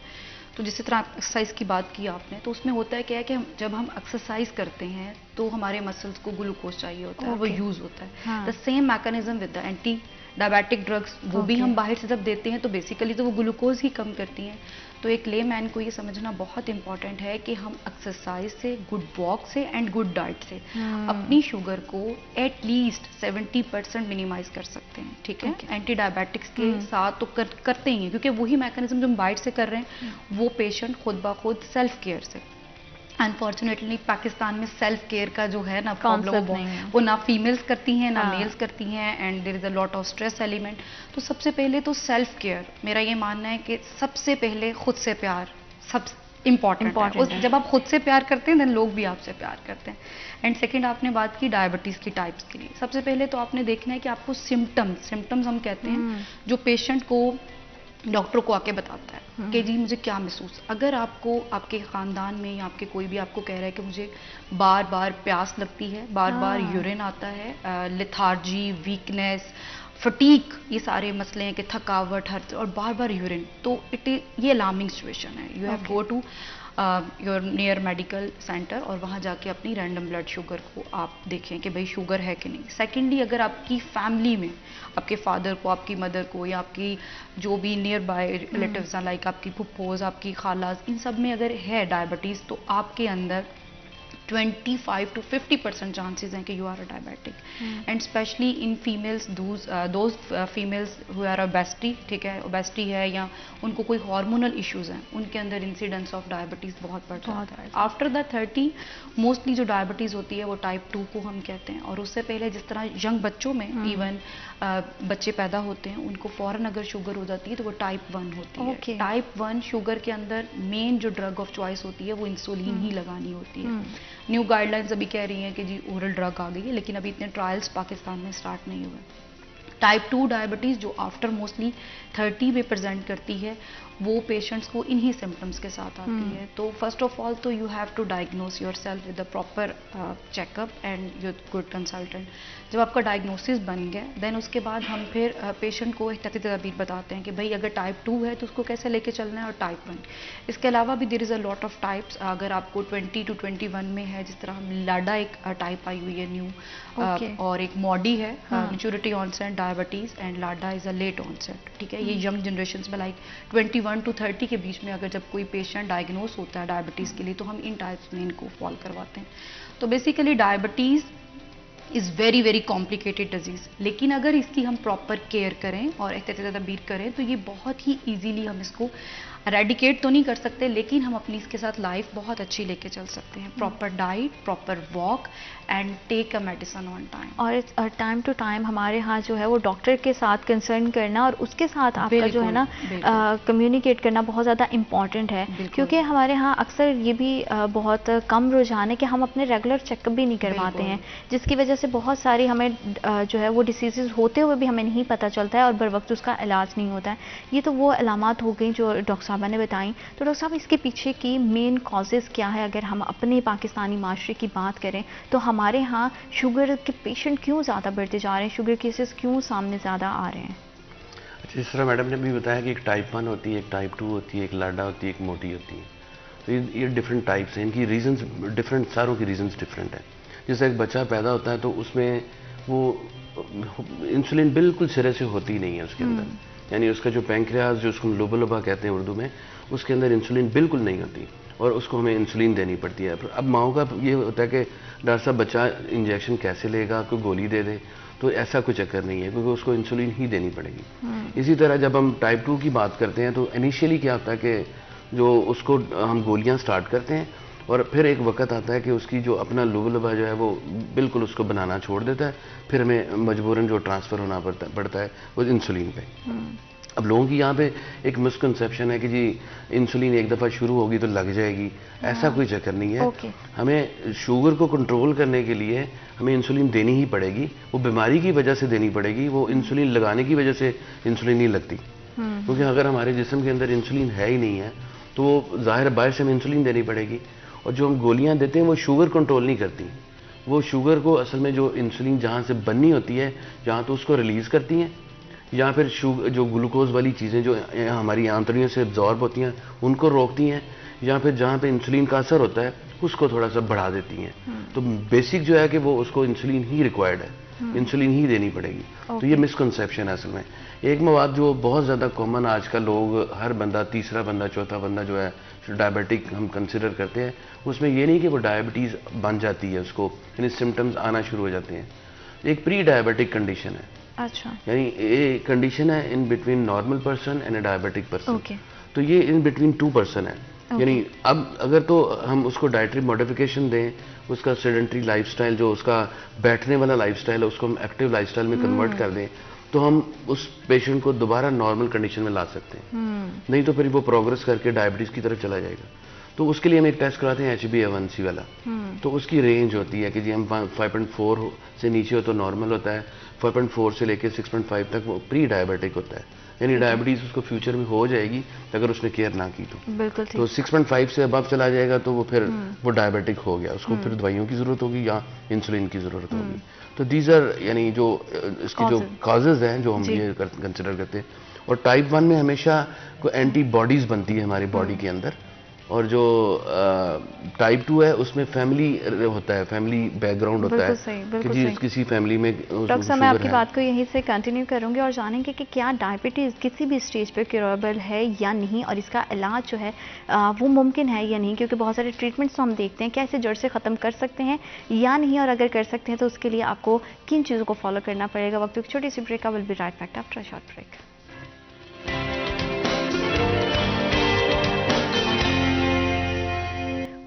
तो जिस तरह एक्सरसाइज की बात की आपने, तो उसमें होता है क्या है कि जब हम एक्सरसाइज करते हैं तो हमारे मसल्स को ग्लूकोज चाहिए होता है, वो यूज़ होता है। The same mechanism with the anti diabetic drugs, वो भी हम बाहर से जब देते हैं तो बेसिकली तो वो ग्लूकोज ही कम करती हैं। तो एक ले मैन को ये समझना बहुत इंपॉर्टेंट है कि हम एक्सरसाइज से, गुड वॉक से एंड गुड डाइट से अपनी शुगर को एटलीस्ट 70% मिनिमाइज कर सकते हैं, ठीक है। एंटी डायबिटिक्स के साथ तो करते ही हैं, क्योंकि वही मैकेनिज्म जो हम बाइट से कर रहे हैं वो पेशेंट खुद ब खुद सेल्फ केयर से। अनफॉर्चुनेटली पाकिस्तान में सेल्फ केयर का जो है ना प्रॉब्लम, वो ना फीमेल्स करती हैं ना मेल्स करती हैं, and there is a lot of stress element. तो सबसे पहले तो सेल्फ केयर, मेरा ये मानना है कि सबसे पहले खुद से प्यार सब इम्पॉर्टेंट है। जब आप खुद से प्यार करते हैं देन लोग भी आपसे प्यार करते हैं। एंड सेकेंड, आपने बात की डायबिटीज़ की टाइप्स के लिए, सबसे पहले तो आपने देखना है कि आपको सिम्टम्स हम कहते हैं जो पेशेंट को डॉक्टर को आके बताता है कि जी मुझे क्या महसूस। अगर आपको आपके ख़ानदान में या आपके कोई भी आपको कह रहा है कि मुझे बार बार प्यास लगती है, बार बार यूरिन आता है, लिथार्जी, वीकनेस, फटीक, ये सारे मसले हैं कि थकावट हर और बार बार यूरिन, तो ये अलार्मिंग सिचुएशन है। You have go to your near medical centre और वहाँ जाके अपनी रैंडम ब्लड शुगर को आप देखें कि भाई शुगर है कि नहीं। सेकेंडली, अगर आपकी फैमिली में आपके फादर को, आपकी मदर को या आपकी जो भी नियर बाय रिलेटिव्स हैं, लाइक आपकी फुप्पोज, आपकी खालाज, इन सब में अगर है डायबिटीज़, तो आपके अंदर 25 to 50% चांसेस हैं कि you are a diabetic, and specially in females, those females who are obesity, ठीक है, ओबेसिटी है या उनको कोई हार्मोनल इश्यूज हैं, उनके अंदर इंसिडेंस ऑफ डायबिटीज़ बहुत बढ़ जाता है। आफ्टर द 30 मोस्टली जो डायबिटीज़ होती है वो टाइप 2 को हम कहते हैं, और उससे पहले जिस तरह यंग बच्चों में इवन बच्चे पैदा होते हैं उनको फौरन अगर शुगर हो जाती है तो वो टाइप 1 होती है। टाइप 1 शुगर के अंदर मेन जो ड्रग ऑफ चॉइस होती है वो इंसुलिन ही लगानी होती है। न्यू गाइडलाइंस अभी कह रही हैं कि जी ओरल ड्रग आ गई है, लेकिन अभी इतने ट्रायल्स पाकिस्तान में स्टार्ट नहीं हुए। टाइप 2 डायबिटीज़ जो आफ्टर मोस्टली 30 में प्रेजेंट करती है, वो पेशेंट्स को इन्हीं सिम्टम्स के साथ आती है। तो फर्स्ट ऑफ ऑल तो you have to diagnose yourself with a proper checkup and your good consultant. जब आपका डायग्नोसिस बन गया, देन उसके बाद हम फिर पेशेंट को एहतियाती तदबीर बताते हैं कि भाई अगर टाइप 2 है तो उसको कैसे लेके चलना है, और टाइप 1। इसके अलावा भी there is a lot of types. अगर आपको 20 to 21 में है, जिस तरह हम लाडा एक टाइप आई हुई है न्यू, और एक मॉडी है maturity onset diabetes, and LADA is a late onset, ठीक है। ये यंग जनरेशन में लाइक 21 to 30 के बीच में अगर जब कोई पेशेंट डायग्नोस होता है डायबिटीज़ के लिए, तो हम इन टाइप्स में इनको फॉलो करवाते हैं। तो basically diabetes is very very complicated disease, लेकिन अगर इसकी हम प्रॉपर केयर करें और एहतियाती तदबीर करें तो ये बहुत ही ईजीली हम इसको रेडिकेट तो नहीं कर सकते, लेकिन हम अपनी इसके साथ लाइफ बहुत अच्छी लेके चल सकते हैं। Proper diet, proper walk and take a medicine on time,
और टाइम टू टाइम हमारे यहाँ जो है वो डॉक्टर के साथ कंसर्न करना और उसके साथ आपका जो है ना कम्युनिकेट करना बहुत ज़्यादा इम्पॉर्टेंट है, क्योंकि हमारे यहाँ अक्सर ये भी बहुत कम रुझान है कि हम अपने रेगुलर चेकअप भी नहीं करवाते हैं, जिसकी वजह से बहुत सारी हमें जो है वो डिसीज़ होते हुए भी हमें नहीं पता चलता है और बर वक्त उसका इलाज नहीं होता है। ये तो वो अलामात हो गई जो डॉक्टर साहबा ने बताई। तो डॉक्टर साहब, इसके पीछे की मेन कॉजेज़ क्या है? अगर हम अपने पाकिस्तानी माशरे की बात करें तो हमारे यहाँ शुगर के पेशेंट क्यों ज़्यादा बढ़ते जा रहे हैं, शुगर केसेस क्यों सामने ज़्यादा आ रहे हैं?
अच्छा, जिस तरह मैडम ने भी बताया कि एक टाइप 1 होती है, एक टाइप 2 होती है, एक लाडा होती है, एक मोटी होती है। तो ये डिफरेंट टाइप्स हैं, इनकी रीजंस डिफरेंट, सारों की रीजंस डिफरेंट है। जैसे एक बच्चा पैदा होता है तो उसमें वो इंसुलिन बिल्कुल सिरे से होती नहीं है उसके अंदर, यानी उसका जो पैंक्रियाज, जो उसको लोबा कहते हैं उर्दू में, उसके अंदर इंसुलिन बिल्कुल नहीं होती और उसको हमें इंसुलिन देनी पड़ती है। अब माओ का ये होता है कि डॉक्टर साहब बच्चा इंजेक्शन कैसे लेगा, कोई गोली दे दे, तो ऐसा कोई चक्कर नहीं है, क्योंकि उसको इंसुलिन ही देनी पड़ेगी। इसी तरह जब हम टाइप 2 की बात करते हैं तो इनिशियली क्या होता है कि जो उसको हम गोलियां स्टार्ट करते हैं और फिर एक वक्त आता है कि उसकी जो अपना लोबा जो है वो बिल्कुल उसको बनाना छोड़ देता है, फिर हमें मजबूरन जो ट्रांसफ़र होना पड़ता है वो इंसुलिन पे। अब लोगों की यहाँ पे एक मिसकंसेप्शन है कि जी इंसुलिन एक दफ़ा शुरू होगी तो लग जाएगी, ऐसा कोई चक्कर नहीं है। हमें शुगर को कंट्रोल करने के लिए हमें इंसुलिन देनी ही पड़ेगी, वो बीमारी की वजह से देनी पड़ेगी, वो इंसुलिन लगाने की वजह से इंसुलिन नहीं लगती। क्योंकि अगर हमारे जिस्म के अंदर इंसुलिन है ही नहीं है तो वो ज़ाहिर बाहर से हमें इंसुलिन देनी पड़ेगी। और जो हम गोलियाँ देते हैं वो शुगर कंट्रोल नहीं करती, वो शुगर को असल में जो इंसुलिन जहाँ से बननी होती है जहाँ तो उसको रिलीज़ करती हैं, या फिर जो ग्लूकोज वाली चीज़ें जो हमारी आंतड़ियों से एब्जॉर्ब होती हैं उनको रोकती हैं, या फिर जहाँ पे इंसुलिन का असर होता है उसको थोड़ा सा बढ़ा देती हैं। तो बेसिक जो है कि वो उसको इंसुलिन ही रिक्वायर्ड है, इंसुलिन ही देनी पड़ेगी। तो ये मिसकंसेप्शन है असल में। एक मवाद जो बहुत ज़्यादा कॉमन आजकल लोग, हर बंदा, तीसरा बंदा, चौथा बंदा जो है डायबिटिक हम कंसिडर करते हैं, उसमें ये नहीं कि वो डायबिटीज़ बन जाती है, उसको यानी सिम्टम्स आना शुरू हो जाते हैं। एक प्री डायबिटिक कंडीशन है।
अच्छा।
यानी ये कंडीशन है in between normal person and A diabetic person. तो ये इन बिटवीन 2 पर्सन है। यानी अब अगर तो हम उसको डाइटरी मॉडिफिकेशन दें, उसका सेडेंटरी लाइफस्टाइल, जो उसका बैठने वाला लाइफस्टाइल है, उसको हम एक्टिव लाइफस्टाइल में कन्वर्ट कर दें, तो हम उस पेशेंट को दोबारा नॉर्मल कंडीशन में ला सकते हैं। नहीं तो फिर वो प्रोग्रेस करके डायबिटीज़ की तरफ चला जाएगा। तो उसके लिए हम एक टेस्ट कराते हैं HbA1c वाला। तो उसकी रेंज होती है कि जी हम 5.4 से नीचे हो तो नॉर्मल होता है, 5.4 से लेके 6.5 तक वो प्री डायबिटिक होता है, यानी डायबिटीज़ उसको फ्यूचर में हो जाएगी अगर उसने केयर ना की तो।
बिल्कुल।
तो 6.5 से अबव चला जाएगा तो वो फिर वो डायबिटिक हो गया, उसको फिर दवाइयों की ज़रूरत होगी या इंसुलिन की ज़रूरत होगी। तो दीज आर यानी जो इसके जो कॉजेज हैं जो हम ये कंसिडर करते हैं। और टाइप 1 में हमेशा कोई एंटीबॉडीज बनती है हमारी बॉडी के अंदर, और जो टाइप 2 है उसमें फैमिली होता है, फैमिली बैकग्राउंड होता है कि जी किसी फैमिली में
डॉक्टर साहब मैं आपकी बात को यहीं से कंटिन्यू करूंगी और जानेंगे कि क्या डायबिटीज़ किसी भी स्टेज पे क्योरेबल है या नहीं, और इसका इलाज जो है वो मुमकिन है या नहीं, क्योंकि बहुत सारे ट्रीटमेंट्स तो हम देखते हैं, क्या इसे जड़ से ख़त्म कर सकते हैं या नहीं, और अगर कर सकते हैं तो उसके लिए आपको किन चीज़ों को फॉलो करना पड़ेगा। वक्त एक छोटी सी ब्रेक का, will be right back after a short break.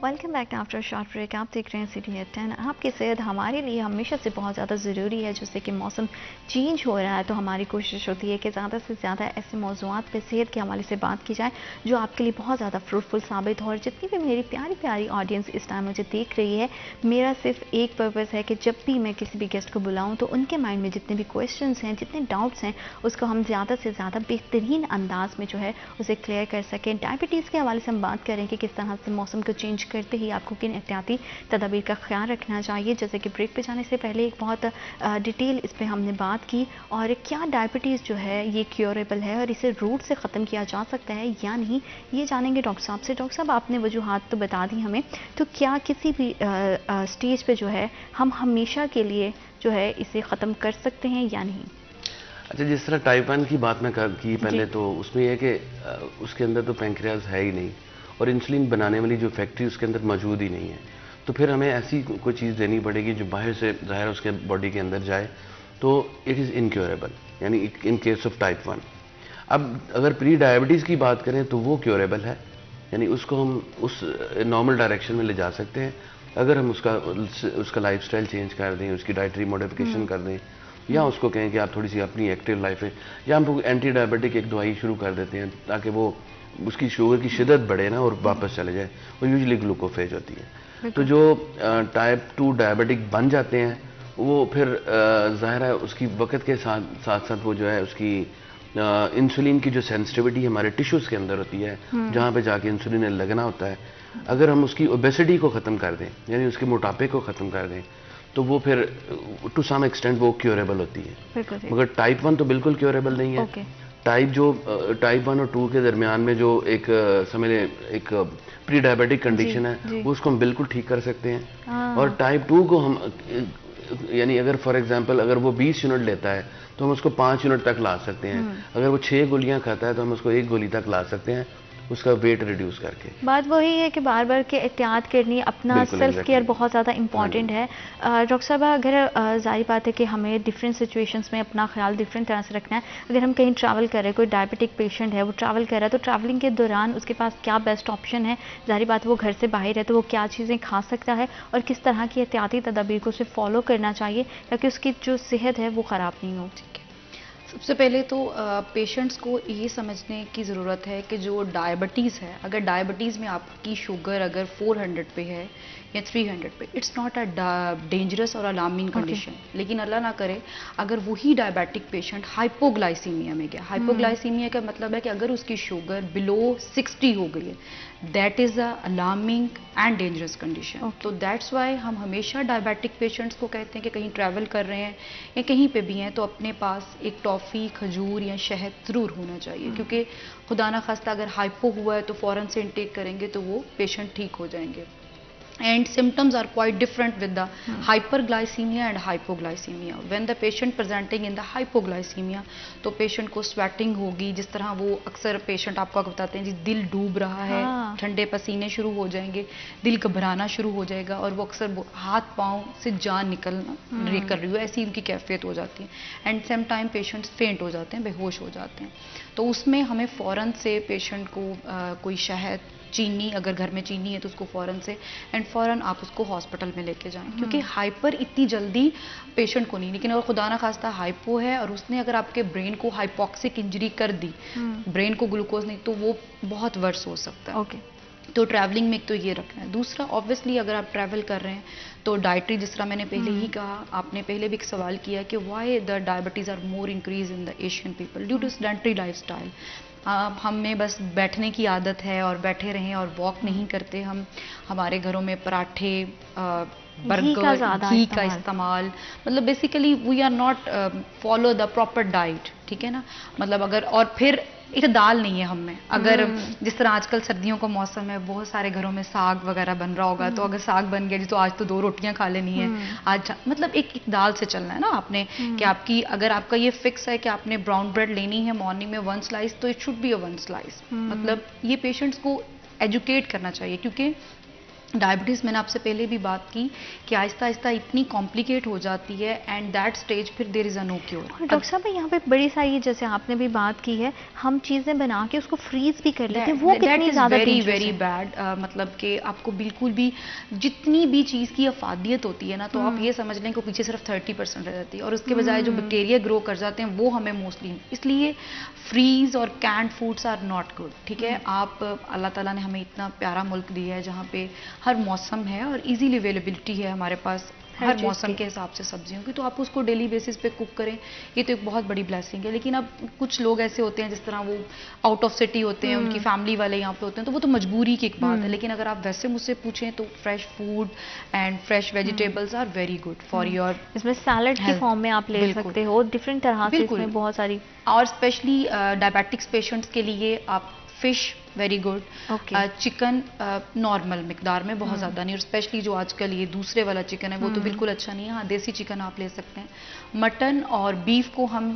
Welcome back after short break. आप देख रहे हैं सिटी एट 10। आपकी सेहत हमारे लिए हमेशा से बहुत ज़्यादा ज़रूरी है। जैसे कि मौसम चेंज हो रहा है तो हमारी कोशिश होती है कि ज़्यादा से ज़्यादा ऐसे मौज़ूआत पे सेहत के हवाले से बात की जाए जो आपके लिए बहुत ज़्यादा फ्रूटफुल साबित हो। और जितनी भी मेरी प्यारी प्यारी ऑडियंस इस टाइम मुझे देख रही है, मेरा सिर्फ एक पर्पज़ है कि जब भी मैं किसी भी गेस्ट को बुलाऊँ तो उनके माइंड में जितने भी क्वेश्चन हैं, जितने डाउट्स हैं, उसको हम ज़्यादा से ज़्यादा बेहतरीन अंदाज में जो है उसे क्लियर कर सकें। डायबिटीज़ के हवाले से हम बात करें कि किस तरह से मौसम को चेंज करते ही आपको किन एहतियाती तदाबीर का ख्याल रखना चाहिए। जैसे कि ब्रेक पे जाने से पहले एक बहुत डिटेल इस पे हमने बात की, और क्या डायबिटीज़ जो है ये क्योरेबल है और इसे रूट से ख़त्म किया जा सकता है या नहीं, ये जानेंगे डॉक्टर साहब से। डॉक्टर साहब आपने वजूहात तो बता दी हमें, तो क्या किसी भी स्टेज पे जो है हम हमेशा के लिए जो है इसे ख़त्म कर सकते हैं या नहीं?
अच्छा, जिस तरह टाइप 1 की बात मैं की पहले, तो उसमें यह है कि उसके अंदर तो पैंक्रियाज है ही नहीं और इंसुलिन बनाने वाली जो फैक्ट्री उसके अंदर मौजूद ही नहीं है। तो फिर हमें ऐसी कोई चीज़ देनी पड़ेगी जो बाहर से ज़ाहिर उसके बॉडी के अंदर जाए, तो इट इज़ इनक्योरेबल, यानी इन केस ऑफ टाइप 1। अब अगर प्री डायबिटीज़ की बात करें तो वो क्योरेबल है, यानी उसको हम उस नॉर्मल डायरेक्शन में ले जा सकते हैं अगर हम उसका लाइफस्टाइल चेंज कर दें, उसकी डाइटरी मॉडिफिकेशन कर दें, या उसको कहें कि आप थोड़ी सी अपनी एक्टिव लाइफ है, या हम एंटी डायबिटिक एक दवाई शुरू कर देते हैं ताकि वो उसकी शुगर की शिद्दत बढ़े ना और वापस चले जाए। वो यूजुअली ग्लूकोफेज होती है। तो जो टाइप 2 डायबिटिक बन जाते हैं वो फिर ज़ाहिर है उसकी वक्त के साथ साथ वो जो है उसकी इंसुलिन की जो सेंसिटिविटी हमारे टिश्यूज़ के अंदर होती है, जहाँ पे जाके इंसुलिन लगना होता है, अगर हम उसकी ओबेसिटी को ख़त्म कर दें, यानी उसके मोटापे को ख़त्म कर दें, तो वो फिर टू सम एक्सटेंट वो क्योरेबल होती है। मगर टाइप 1 तो बिल्कुल क्योरेबल नहीं है। टाइप 1 और 2 के दरमियान में जो एक समझ लें एक प्री डायबिटिक कंडीशन है, वो उसको हम बिल्कुल ठीक कर सकते हैं। और टाइप 2 को हम यानी अगर फॉर एग्जांपल अगर वो 20 यूनिट लेता है तो हम उसको 5 यूनिट तक ला सकते हैं। अगर वो 6 गोलियां खाता है तो हम उसको 1 गोली तक ला सकते हैं, उसका वेट रिड्यूस करके।
बात वही है कि बार बार के एहतियात करनी, अपना सेल्फ केयर बहुत ज़्यादा इंपॉर्टेंट है। डॉक्टर साहब, अगर जाहिर बात है कि हमें डिफरेंट सिचुएशंस में अपना ख्याल डिफरेंट तरह से रखना है। अगर हम कहीं ट्रैवल कर रहे हैं, कोई डायबिटिक पेशेंट है वो ट्रैवल कर रहा है, तो ट्रैवलिंग के दौरान उसके पास क्या बेस्ट ऑप्शन है? जाहिर बात वो घर से बाहर है तो वो क्या चीज़ें खा सकता है और किस तरह की एहतियाती तदाबीर को उसे फॉलो करना चाहिए ताकि उसकी जो सेहत है वो ख़राब नहीं हो?
सबसे पहले तो पेशेंट्स को ये समझने की ज़रूरत है कि जो डायबिटीज़ है, अगर डायबिटीज़ में आपकी शुगर अगर 400 पे है या 300 पे, इट्स नॉट अ डेंजरस और अलार्मिंग कंडीशन। लेकिन अल्लाह ना करे अगर वही डायबिटिक पेशेंट हाइपोग्लाइसीमिया में गया। हाइपोग्लाइसीमिया का मतलब है कि अगर उसकी शुगर बिलो 60 हो गई है, that is a alarming and dangerous condition. तो दैट्स वाई हम हमेशा डायबिटिक पेशेंट्स को कहते हैं कि कहीं ट्रैवल कर रहे हैं या कहीं पे भी हैं तो अपने पास एक टॉफ़ी, खजूर या शहद ज़रूर होना चाहिए, क्योंकि खुदा ना खास्ता अगर हाइपो हुआ है तो फ़ौरन से इंटेक करेंगे तो वो पेशेंट ठीक हो जाएंगे। And symptoms are quite different with the hyperglycemia and hypoglycemia. When the patient presenting in the hypoglycemia, तो पेशेंट को स्वेटिंग होगी, जिस तरह वो अक्सर पेशेंट आपको बताते हैं जी दिल डूब रहा है, ठंडे पसीने शुरू हो जाएंगे, दिल घबराना शुरू हो जाएगा और वो अक्सर हाथ पाँव से जान निकलना कर रही हो, ऐसी उनकी कैफियत हो जाती है। एंड सेम टाइम पेशेंट्स फेंट हो जाते हैं, बेहोश हो जाते हैं। तो उसमें हमें फ़ौरन से पेशेंट को कोई शहद, चीनी, अगर घर में चीनी है तो उसको फ़ौरन से एंड फ़ौरन आप उसको हॉस्पिटल में लेके जाएं, क्योंकि हाइपर इतनी जल्दी पेशेंट को नहीं, लेकिन अगर खुदा ना खास्ता हाइपो है और उसने अगर आपके ब्रेन को हाइपॉक्सिक इंजरी कर दी, ब्रेन को ग्लूकोज नहीं, तो वो बहुत वर्स हो सकता है। तो ट्रैवलिंग में तो ये रखना है। दूसरा, ऑब्वियसली अगर आप ट्रैवल कर रहे हैं तो डाइटरी, जिस तरह मैंने पहले ही कहा, आपने पहले भी एक सवाल किया कि why the diabetes are more increase in the Asian people due to sedentary lifestyle. हमें बस बैठने की आदत है और बैठे रहें और वॉक नहीं करते हम। हमारे घरों में पराठे, बर्गर, घी का इस्तेमाल, मतलब basically we are not follow the proper diet, ठीक है ना। मतलब अगर, और फिर एक दाल नहीं है हम में, अगर जिस तरह आजकल सर्दियों का मौसम है, बहुत सारे घरों में साग वगैरह बन रहा होगा, तो अगर साग बन गया जी तो आज तो 2 रोटियां खा लेनी है, आज मतलब एक दाल से चलना है ना आपने, कि आपकी, अगर आपका ये फिक्स है कि आपने ब्राउन ब्रेड लेनी है मॉर्निंग में 1 स्लाइस, तो it should be a 1 slice. मतलब ये पेशेंट्स को एजुकेट करना चाहिए, क्योंकि डायबिटीज़, मैंने आपसे पहले भी बात की कि आहिस्ता आहिस्ता इतनी कॉम्प्लिकेट हो जाती है, एंड दैट स्टेज फिर there is a no cure.
Doctor साहब यहाँ पे बड़ी सारी, जैसे आपने भी बात की है, हम चीज़ें बना के उसको फ्रीज भी कर लेते हैं, वो कितनी ज़्यादा
वेरी वेरी बैड। मतलब कि आपको बिल्कुल भी, जितनी भी चीज़ की अफादियत होती है ना, तो आप ये समझ लें कि पीछे सिर्फ 30% रह जाती है, और उसके बजाय जो बैक्टीरिया ग्रो कर जाते हैं वो हमें मोस्टली, इसलिए फ्रीज और canned foods are not good, ठीक है। आप, अल्लाह ताला ने हमें इतना प्यारा मुल्क दिया है जहाँ पे हर मौसम है और इजीली अवेलेबिलिटी है हमारे पास हर मौसम के हिसाब से सब्जियों की, तो आप उसको डेली बेसिस पे कुक करें, ये तो एक बहुत बड़ी ब्लेसिंग है। लेकिन अब कुछ लोग ऐसे होते हैं, जिस तरह वो आउट ऑफ सिटी होते हैं, उनकी फैमिली वाले यहाँ पे होते हैं, तो वो तो मजबूरी की एक बात है। लेकिन अगर आप वैसे मुझसे पूछें तो fresh food and fresh vegetables are very good for your,
इसमें सैलड के फॉर्म में आप ले सकते हो, डिफरेंट तरह से इसमें बहुत सारी,
और स्पेशली डायबिटिक्स पेशेंट्स के लिए आप fish very good, chicken normal मिकदार में, बहुत ज़्यादा नहीं, और स्पेशली जो आजकल ये दूसरे वाला चिकन है वो तो बिल्कुल अच्छा नहीं है। हाँ, देसी चिकन आप ले सकते हैं। मटन और बीफ को हम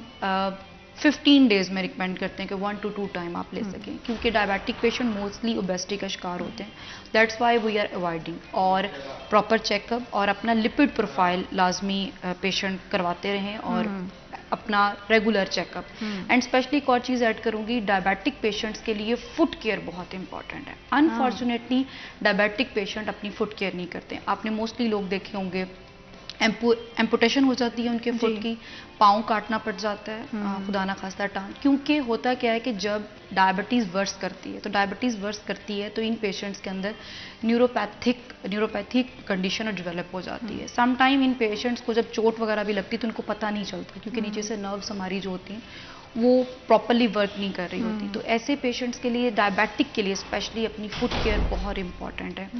15 डेज में रिकमेंड करते हैं कि 1 to 2 टाइम आप ले सकें, क्योंकि डायबिटिक पेशेंट मोस्टली ओबेसिटी का शिकार होते हैं, that's why we are avoiding. और प्रॉपर चेकअप और अपना लिपिड प्रोफाइल लाजमी पेशेंट करवाते रहें, और अपना रेगुलर चेकअप, एंड स्पेशली एक और चीज़ ऐड करूंगी, डायबिटिक पेशेंट्स के लिए फुट केयर बहुत इंपॉर्टेंट है। अनफॉर्चुनेटली डायबिटिक पेशेंट अपनी फुट केयर नहीं करते। आपने मोस्टली लोग देखे होंगे, एम्पुटेशन हो जाती है उनके फुट की, पाँव काटना पड़ जाता है, खुदा ना खास्ता टांग, क्योंकि होता क्या है कि जब डायबिटीज़ वर्स करती है, तो डायबिटीज़ वर्स करती है तो इन पेशेंट्स के अंदर न्यूरोपैथिक कंडीशन डेवलप हो जाती है। सम टाइम इन पेशेंट्स को जब चोट वगैरह भी लगती है तो उनको पता नहीं चलता, क्योंकि नीचे से नर्व्स हमारी जो होती हैं वो प्रॉपरली वर्क नहीं कर रही होती। तो ऐसे पेशेंट्स के लिए, डायबिटिक के लिए स्पेशली, अपनी फुट केयर बहुत इंपॉर्टेंट है।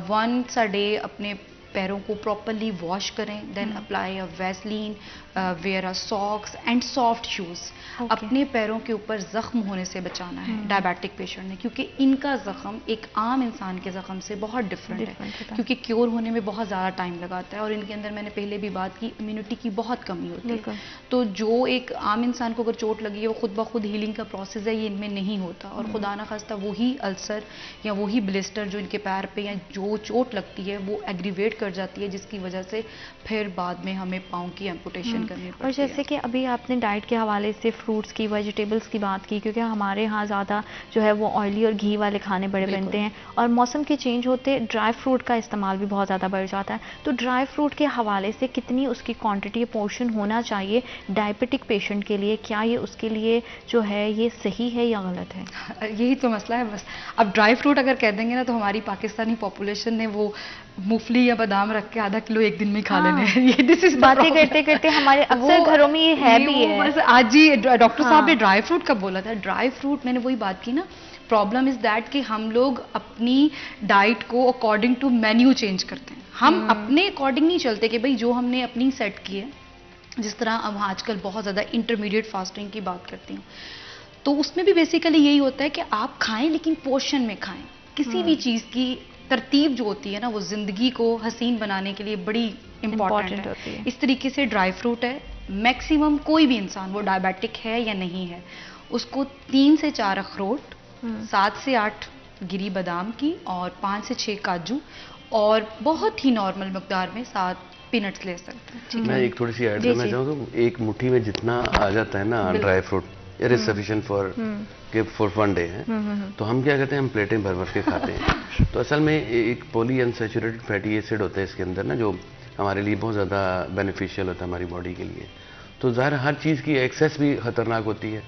वंस अ डे अपने पैरों को प्रॉपरली वॉश करें, then apply a Vaseline, wear a socks and soft shoes. अपने पैरों के ऊपर जख्म होने से बचाना है डायबिटिक पेशेंट ने, क्योंकि इनका जख्म एक आम इंसान के जख्म से बहुत डिफरेंट है, क्योंकि क्योर होने में बहुत ज़्यादा टाइम लगाता है, और इनके अंदर, मैंने पहले भी बात की, इम्यूनिटी की बहुत कमी होती है। तो जो एक आम इंसान को अगर चोट लगी है, वो खुद ब खुद हीलिंग का प्रोसेस है, ये इनमें नहीं होता, और खुदा ना खास्ता वही अल्सर या वही ब्लिस्टर जो इनके पैर पे या जो चोट लगती है वो एग्रीवेट कर जाती है, जिसकी वजह से फिर बाद में हमें पाँव की एम्पुटेशन करनी पड़ती है।
और जैसे कि अभी आपने डाइट के हवाले से फ्रूट्स की, वेजिटेबल्स की बात की, क्योंकि हमारे यहाँ ज़्यादा जो है वो ऑयली और घी वाले खाने बड़े बनते हैं, और मौसम के चेंज होते ड्राई फ्रूट का इस्तेमाल भी बहुत ज़्यादा बढ़ जाता है। तो ड्राई फ्रूट के हवाले से कितनी उसकी क्वांटिटी, पोर्शन होना चाहिए डायबिटिक पेशेंट के लिए? क्या ये उसके लिए जो है ये सही है या गलत है?
यही तो मसला है बस। अब ड्राई फ्रूट अगर कह देंगे ना, तो हमारी पाकिस्तानी पॉपुलेशन ने वो मूंगफली या बादाम रख के आधा किलो एक दिन में खा लेने हैं। ये दिस इज
बातें करते करते हमारे अक्सर घरों में ये है भी है।
बस आज ही डॉक्टर साहब ने ड्राई फ्रूट कब बोला था? ड्राई फ्रूट, मैंने वही बात की ना, प्रॉब्लम इज दैट कि हम लोग अपनी डाइट को अकॉर्डिंग टू मेन्यू चेंज करते हैं। हम अपने अकॉर्डिंग नहीं चलते कि भाई जो हमने अपनी सेट की है, जिस तरह अब आजकल बहुत ज़्यादा इंटरमीडिएट फास्टिंग की बात करती हूँ, तो उसमें भी बेसिकली यही होता है कि आप खाएं लेकिन पोर्शन में खाएं। किसी भी चीज़ की तरतीब जो होती है ना, वो ज़िंदगी को हसीन बनाने के लिए बड़ी इंपॉर्टेंट होती है। इस तरीके से ड्राई फ्रूट है, मैक्सिमम कोई भी इंसान, वो डायबिटिक है या नहीं है, उसको 3 से 4 अखरोट, 7 से 8 गिरी बादाम की, और 5 से 6 काजू, और बहुत ही नॉर्मल मकदार में 7 पीनट्स ले सकते हैं।
मैं एक थोड़ी सी ऐड करना चाहूँगा, एक मुट्ठी में जितना आ जाता है ना dry fruit, it is sufficient for 1 day है। तो हम क्या करते हैं, हम प्लेटें भर भर के खाते हैं। तो असल में एक पॉली अनसैचुरेटेड फैटी एसिड होता है इसके अंदर ना, जो हमारे लिए बहुत ज़्यादा बेनिफिशियल होता है हमारी बॉडी के लिए। तो ज़ाहिर हर चीज़ की एक्सेस भी ख़तरनाक होती है,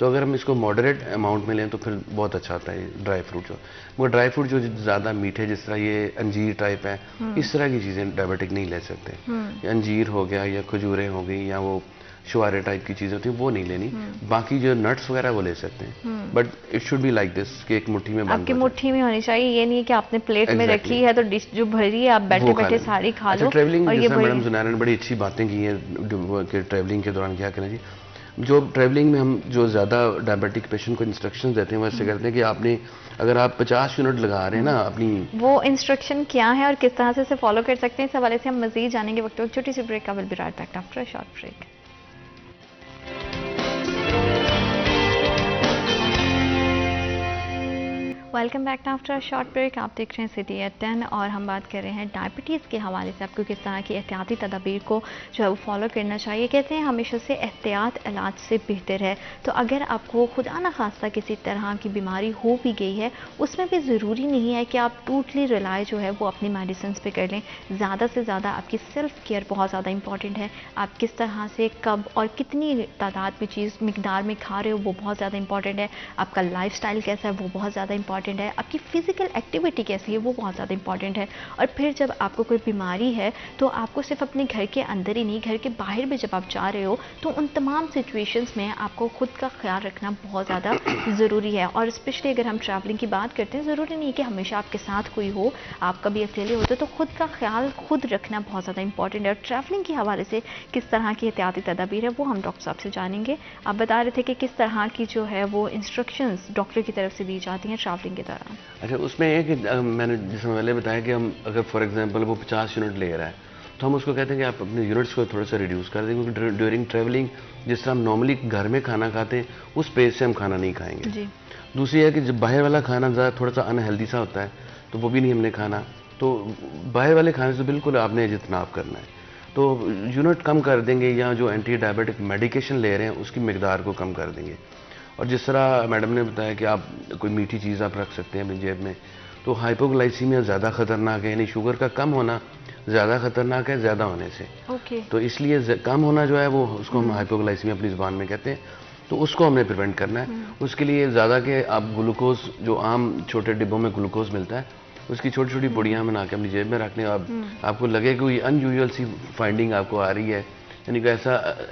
तो अगर हम इसको मॉडरेट अमाउंट में लें तो फिर बहुत अच्छा होता है ड्राई फ्रूट जो। मगर ड्राई फ्रूट जो ज़्यादा मीठे, जिस तरह ये अंजीर टाइप है, इस तरह की चीज़ें डायबिटिक नहीं ले सकते। अंजीर हो गया, या खजूरें हो गई, या वो शुआरे टाइप की चीज़ें होती हैं वो नहीं लेनी। बाकी जो नट्स वगैरह वो ले सकते हैं, but it should be like this कि एक मुट्ठी में बंद
आपकी मुट्ठी में होनी चाहिए। ये नहीं है कि आपने प्लेट में रखी है तो डिश जो भरी है आप बैठे बैठे सारी खा लो।
ट्रैवलिंग, जैसे मैडम जुनैरा ने बड़ी अच्छी बातें की हैं कि ट्रैवलिंग के दौरान क्या करना चाहिए। जो ट्रैवलिंग में हम जो ज़्यादा डायबिटिक पेशेंट को इंस्ट्रक्शंस देते हैं वो ऐसे करते हैं कि आपने अगर आप 50 यूनिट लगा रहे हैं ना अपनी,
वो इंस्ट्रक्शन क्या है और किस तरह से फॉलो कर सकते हैं, इस हवाले से हम मजीद जानेंगे। वक्त एक छोटी सी ब्रेक का, will be right back after a short break. Welcome back after a short break. आप देख रहे हैं सिटी एट 10 और हम बात कर रहे हैं डायबिटीज़ के हवाले से आपको किस तरह की एहतियाती तदाबीर को जो है वो फॉलो करना चाहिए। कहते हैं हमेशा से एहतियात इलाज से बेहतर है। तो अगर आपको खुदा न खास्ता किसी तरह की बीमारी हो भी गई है, उसमें भी ज़रूरी नहीं है कि आप टोटली रिलाई जो है वो अपनी मेडिसिन पे कर लें। ज़्यादा से ज़्यादा आपकी सेल्फ केयर बहुत ज़्यादा इंपॉर्टेंट है। आप किस तरह से कब और कितनी तादाद में चीज़ मिकदार में खा रहे हो वो बहुत ज़्यादा इंपॉर्टेंट है। आपका लाइफस्टाइल कैसा है वो बहुत ज़्यादा इंपॉर्टेंट है। आपकी फिजिकल एक्टिविटी कैसी है वो बहुत ज़्यादा इंपॉर्टेंट है। और फिर जब आपको कोई बीमारी है तो आपको सिर्फ अपने घर के अंदर ही नहीं, घर के बाहर भी जब आप जा रहे हो तो उन तमाम सिचुएशंस में आपको खुद का ख्याल रखना बहुत ज़्यादा ज़रूरी है। और स्पेशली अगर हम ट्रैवलिंग की बात करते हैं, ज़रूरी नहीं कि हमेशा आपके साथ कोई हो, आप कभी अकेले होते तो खुद का ख्याल खुद रखना बहुत ज़्यादा इंपॉर्टेंट है। और ट्रैवलिंग के हवाले से किस तरह की एहतियाती तदाबीर है वो हम डॉक्टर साहब से जानेंगे। आप बता रहे थे कि किस तरह की जो है वो इंस्ट्रक्शंस डॉक्टर की तरफ से दी जाती हैं ट्रैवलिंग के दौरान।
अच्छा, उसमें एक मैंने जैसे पहले बताया कि हम अगर फॉर एग्जांपल वो 50 यूनिट ले रहा है तो हम उसको कहते हैं कि आप अपने यूनिट्स को थोड़ा सा रिड्यूस कर दें, क्योंकि ड्यूरिंग ट्रैवलिंग जिस तरह हम नॉर्मली घर में खाना खाते हैं उस पेस से हम खाना नहीं खाएंगे जी। दूसरी है कि जब बाहर वाला खाना ज़्यादा थोड़ा सा अनहेल्दी सा होता है तो वो भी नहीं हमने खाना। तो बाहर वाले खाने से बिल्कुल आपने जितना आप करना है तो यूनिट कम कर देंगे, या जो एंटी डायबिटिक मेडिकेशन ले रहे हैं उसकी मिकदार को कम कर देंगे। और जिस तरह मैडम ने बताया कि आप कोई मीठी चीज़ आप रख सकते हैं अपनी जेब में, तो हाइपोग्लाइसीमिया ज़्यादा खतरनाक है, यानी शुगर का कम होना ज़्यादा खतरनाक है ज़्यादा होने से। तो इसलिए कम होना जो है वो उसको हम हाइपोग्लाइसीमिया अपनी ज़ुबान में कहते हैं, तो उसको हमने प्रिवेंट करना है। उसके लिए ज़्यादा के आप ग्लूकोज, जो आम छोटे डिब्बों में ग्लूकोज मिलता है, उसकी छोटी छोटी पुड़ियाँ बना के अपनी जेब में रखने। आपको लगे कोई अनयूजुअल सी फाइंडिंग आपको आ रही है, यानी कि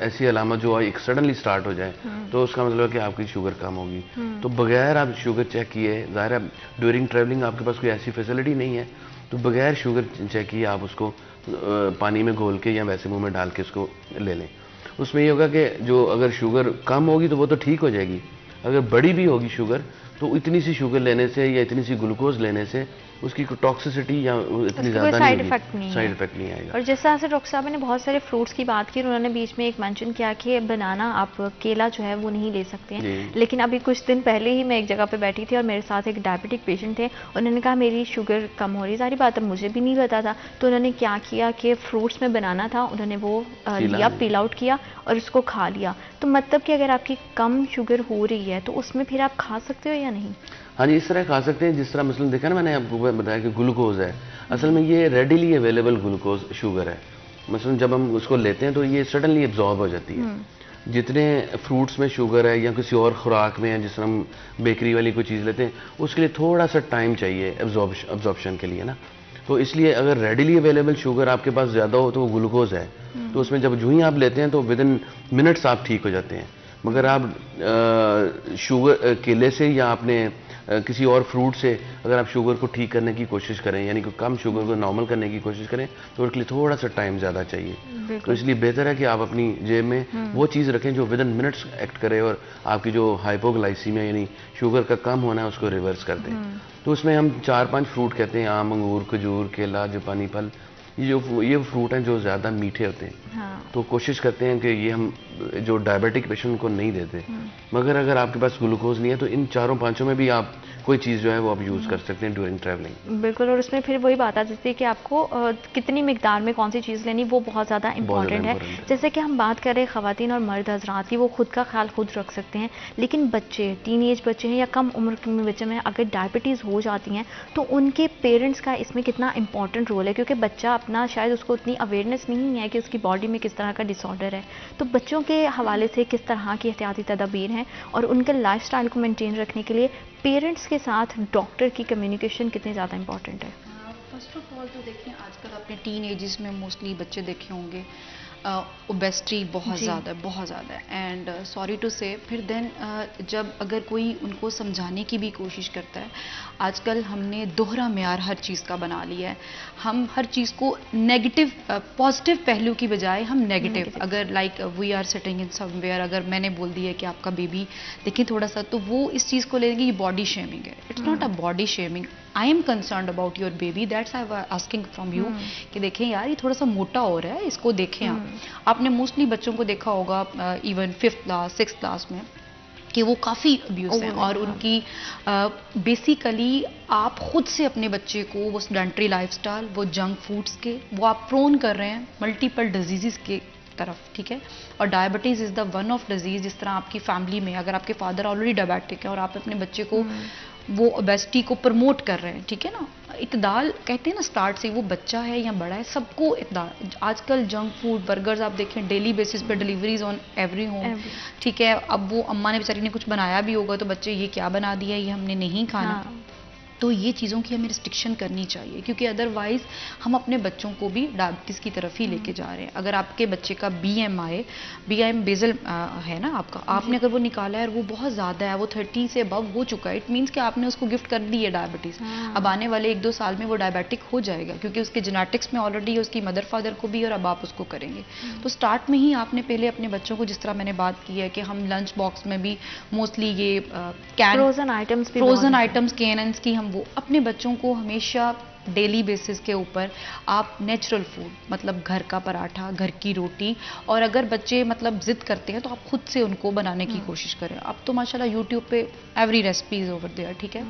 ऐसी अलामत जो एक सडनली स्टार्ट हो जाए, तो उसका मतलब है कि आपकी शुगर कम होगी। तो बगैर आप शुगर चेक किए, ज़ाहिर है ड्यूरिंग ट्रैवलिंग आपके पास कोई ऐसी फैसिलिटी नहीं है, तो बगैर शुगर चेक किए आप उसको पानी में घोल के या वैसे मुंह में डाल के उसको ले लें। उसमें ये होगा कि जो अगर शुगर कम होगी तो वो तो ठीक हो जाएगी, अगर बड़ी भी होगी शुगर तो इतनी सी शुगर लेने से या इतनी सी ग्लूकोज लेने से उसकी टॉक्सिसिटी या इतनी ज़्यादा
साइड इफेक्ट
नहीं आएगा।
और जिस तरह से डॉक्टर साहब ने बहुत सारे फ्रूट्स की बात की, उन्होंने बीच में एक मेंशन किया कि बनाना, आप केला जो है वो नहीं ले सकते हैं। लेकिन अभी कुछ दिन पहले ही मैं एक जगह पे बैठी थी और मेरे साथ एक डायबिटिक पेशेंट थे। उन्होंने कहा मेरी शुगर कम हो रही, सारी बात है मुझे भी नहीं पता था। तो उन्होंने क्या किया कि फ्रूट्स में बनाना था, उन्होंने वो लिया, पील आउट किया और उसको खा लिया। तो मतलब कि अगर आपकी कम शुगर हो रही है तो उसमें फिर आप खा सकते हो या नहीं?
हाँ जी, इस तरह खा सकते हैं जिस तरह मसलन देखा ना मैंने आपको बताया कि ग्लूकोज है, असल में ये रेडिली अवेलेबल ग्लूकोज शुगर है। मसलन जब हम उसको लेते हैं तो ये सडनली एब्जॉर्ब हो जाती है। जितने फ्रूट्स में शुगर है या किसी और खुराक में है, जिस तरह हम बेकरी वाली कोई चीज़ लेते हैं, उसके लिए थोड़ा सा टाइम चाहिए एब्जॉर्प्शन के लिए ना। तो इसलिए अगर रेडिली अवेलेबल शुगर आपके पास ज़्यादा हो तो वो ग्लूकोज है, तो उसमें जब जो ही आप लेते हैं तो विद इन मिनट्स आप ठीक हो जाते हैं। मगर आप शुगर केले से या आपने किसी और फ्रूट से अगर आप शुगर को ठीक करने की कोशिश करें, यानी कि कम शुगर को नॉर्मल करने की कोशिश करें, तो उसके लिए थोड़ा सा टाइम ज़्यादा चाहिए। तो इसलिए बेहतर है कि आप अपनी जेब में वो चीज़ रखें जो विद इन मिनट्स एक्ट करे और आपकी जो हाइपोग्लाइसीमिया यानी शुगर का कम होना है उसको रिवर्स कर दें। तो उसमें हम 4-5 फ्रूट कहते हैं, आम, अंगूर, खजूर, केला, जापानी फल, ये फ्रूट हैं जो ज़्यादा मीठे होते हैं। हाँ। तो कोशिश करते हैं कि ये हम जो डायबिटिक पेशेंट को नहीं देते। मगर अगर आपके पास ग्लूकोज नहीं है तो इन 4-5 में भी आप कोई चीज़ जो है वो आप यूज़ कर सकते हैं ड्यूरिंग ट्रैवलिंग।
बिल्कुल, और उसमें फिर वही बात आ जाती है कि आपको कितनी मिकदार में कौन सी चीज़ लेनी, वो बहुत ज़्यादा इंपॉर्टेंट है। जैसे कि हम बात कर रहे हैं ख़वातीन और मर्द हजरात की, वो खुद का ख्याल खुद रख सकते हैं, लेकिन बच्चे, टीनेज बच्चे हैं या कम उम्र के बच्चे में अगर डायबिटीज़ हो जाती हैं तो उनके पेरेंट्स का इसमें कितना इंपॉर्टेंट रोल है, क्योंकि बच्चा अपना शायद उसको उतनी अवेयरनेस नहीं है कि उसकी बॉडी में किस तरह का डिसऑर्डर है। तो बच्चों के हवाले से किस तरह की एहतियाती तदाबीर हैं और उनके लाइफस्टाइल को मेंटेन रखने के लिए पेरेंट्स के साथ डॉक्टर की कम्युनिकेशन कितनी ज़्यादा इंपॉर्टेंट है?
फर्स्ट ऑफ ऑल तो देखिए आजकल आपने टीन एजेस में मोस्टली बच्चे देखे होंगे, ओबेसिटी बहुत ज़्यादा है, बहुत ज़्यादा है। एंड सॉरी टू से, फिर देन जब अगर कोई उनको समझाने की भी कोशिश करता है, आजकल हमने दोहरा मेयार हर चीज़ का बना लिया है। हम हर चीज़ को नेगेटिव, पॉजिटिव पहलू की बजाय हम नेगेटिव, अगर like we are sitting in somewhere, अगर मैंने बोल दिया कि आपका बेबी देखिए थोड़ा सा, तो वो इस चीज़ को लेंगे ये बॉडी शेमिंग है। It's not a body shaming, I am concerned about your baby, that's I was asking from you कि देखें यार ये थोड़ा सा मोटा हो रहा है, इसको देखें आप। आपने मोस्टली बच्चों को देखा होगा even 5th class 6th class में कि वो काफ़ी अब्यूज हैं, और उनकी बेसिकली आप खुद से अपने बच्चे को वो सेडेंटरी लाइफस्टाइल, वो जंक फूड्स के वो आप प्रोन कर रहे हैं मल्टीपल डिजीज़ के तरफ, ठीक है। और diabetes is the one of disease, जिस तरह आपकी फैमिली में अगर आपके फादर ऑलरेडी डायबिटिक है और आप अपने बच्चे को वो ओबेसिटी को प्रमोट कर रहे हैं, ठीक है ना। इतदाल कहते हैं ना, स्टार्ट से वो बच्चा है या बड़ा है सबको इतदाल। आजकल जंक फूड बर्गर्स आप देखें डेली बेसिस पे डिलीवरीज ऑन एवरी होम, ठीक है। अब वो अम्मा ने बेचारी ने कुछ बनाया भी होगा तो बच्चे ये क्या बना दिया, ये हमने नहीं खाना। तो ये चीज़ों की हमें रिस्ट्रिक्शन करनी चाहिए, क्योंकि अदरवाइज हम अपने बच्चों को भी डायबिटीज़ की तरफ ही लेके जा रहे हैं। अगर आपके बच्चे का BMI बेजल है ना आपका, आपने अगर वो निकाला है और वो बहुत ज़्यादा है, वो 30 से अबव हो चुका है, इट मीन्स कि आपने उसको गिफ्ट कर दी है डायबिटीज़। अब आने वाले 1-2 साल में वो डायबिटिक हो जाएगा, क्योंकि उसके जेनेटिक्स में ऑलरेडी उसकी मदर फादर को भी, और अब आप उसको करेंगे। तो स्टार्ट में ही आपने पहले अपने बच्चों को, जिस तरह मैंने बात की है कि हम लंच बॉक्स में भी मोस्टली ये फ्रोजन आइटम्स कैनन्स की, हम वो अपने बच्चों को हमेशा डेली बेसिस के ऊपर आप नेचुरल फूड, मतलब घर का पराठा, घर की रोटी, और अगर बच्चे मतलब जिद करते हैं तो आप खुद से उनको बनाने की कोशिश करें। अब तो माशाल्लाह यूट्यूब पे every recipe is over there, ठीक है।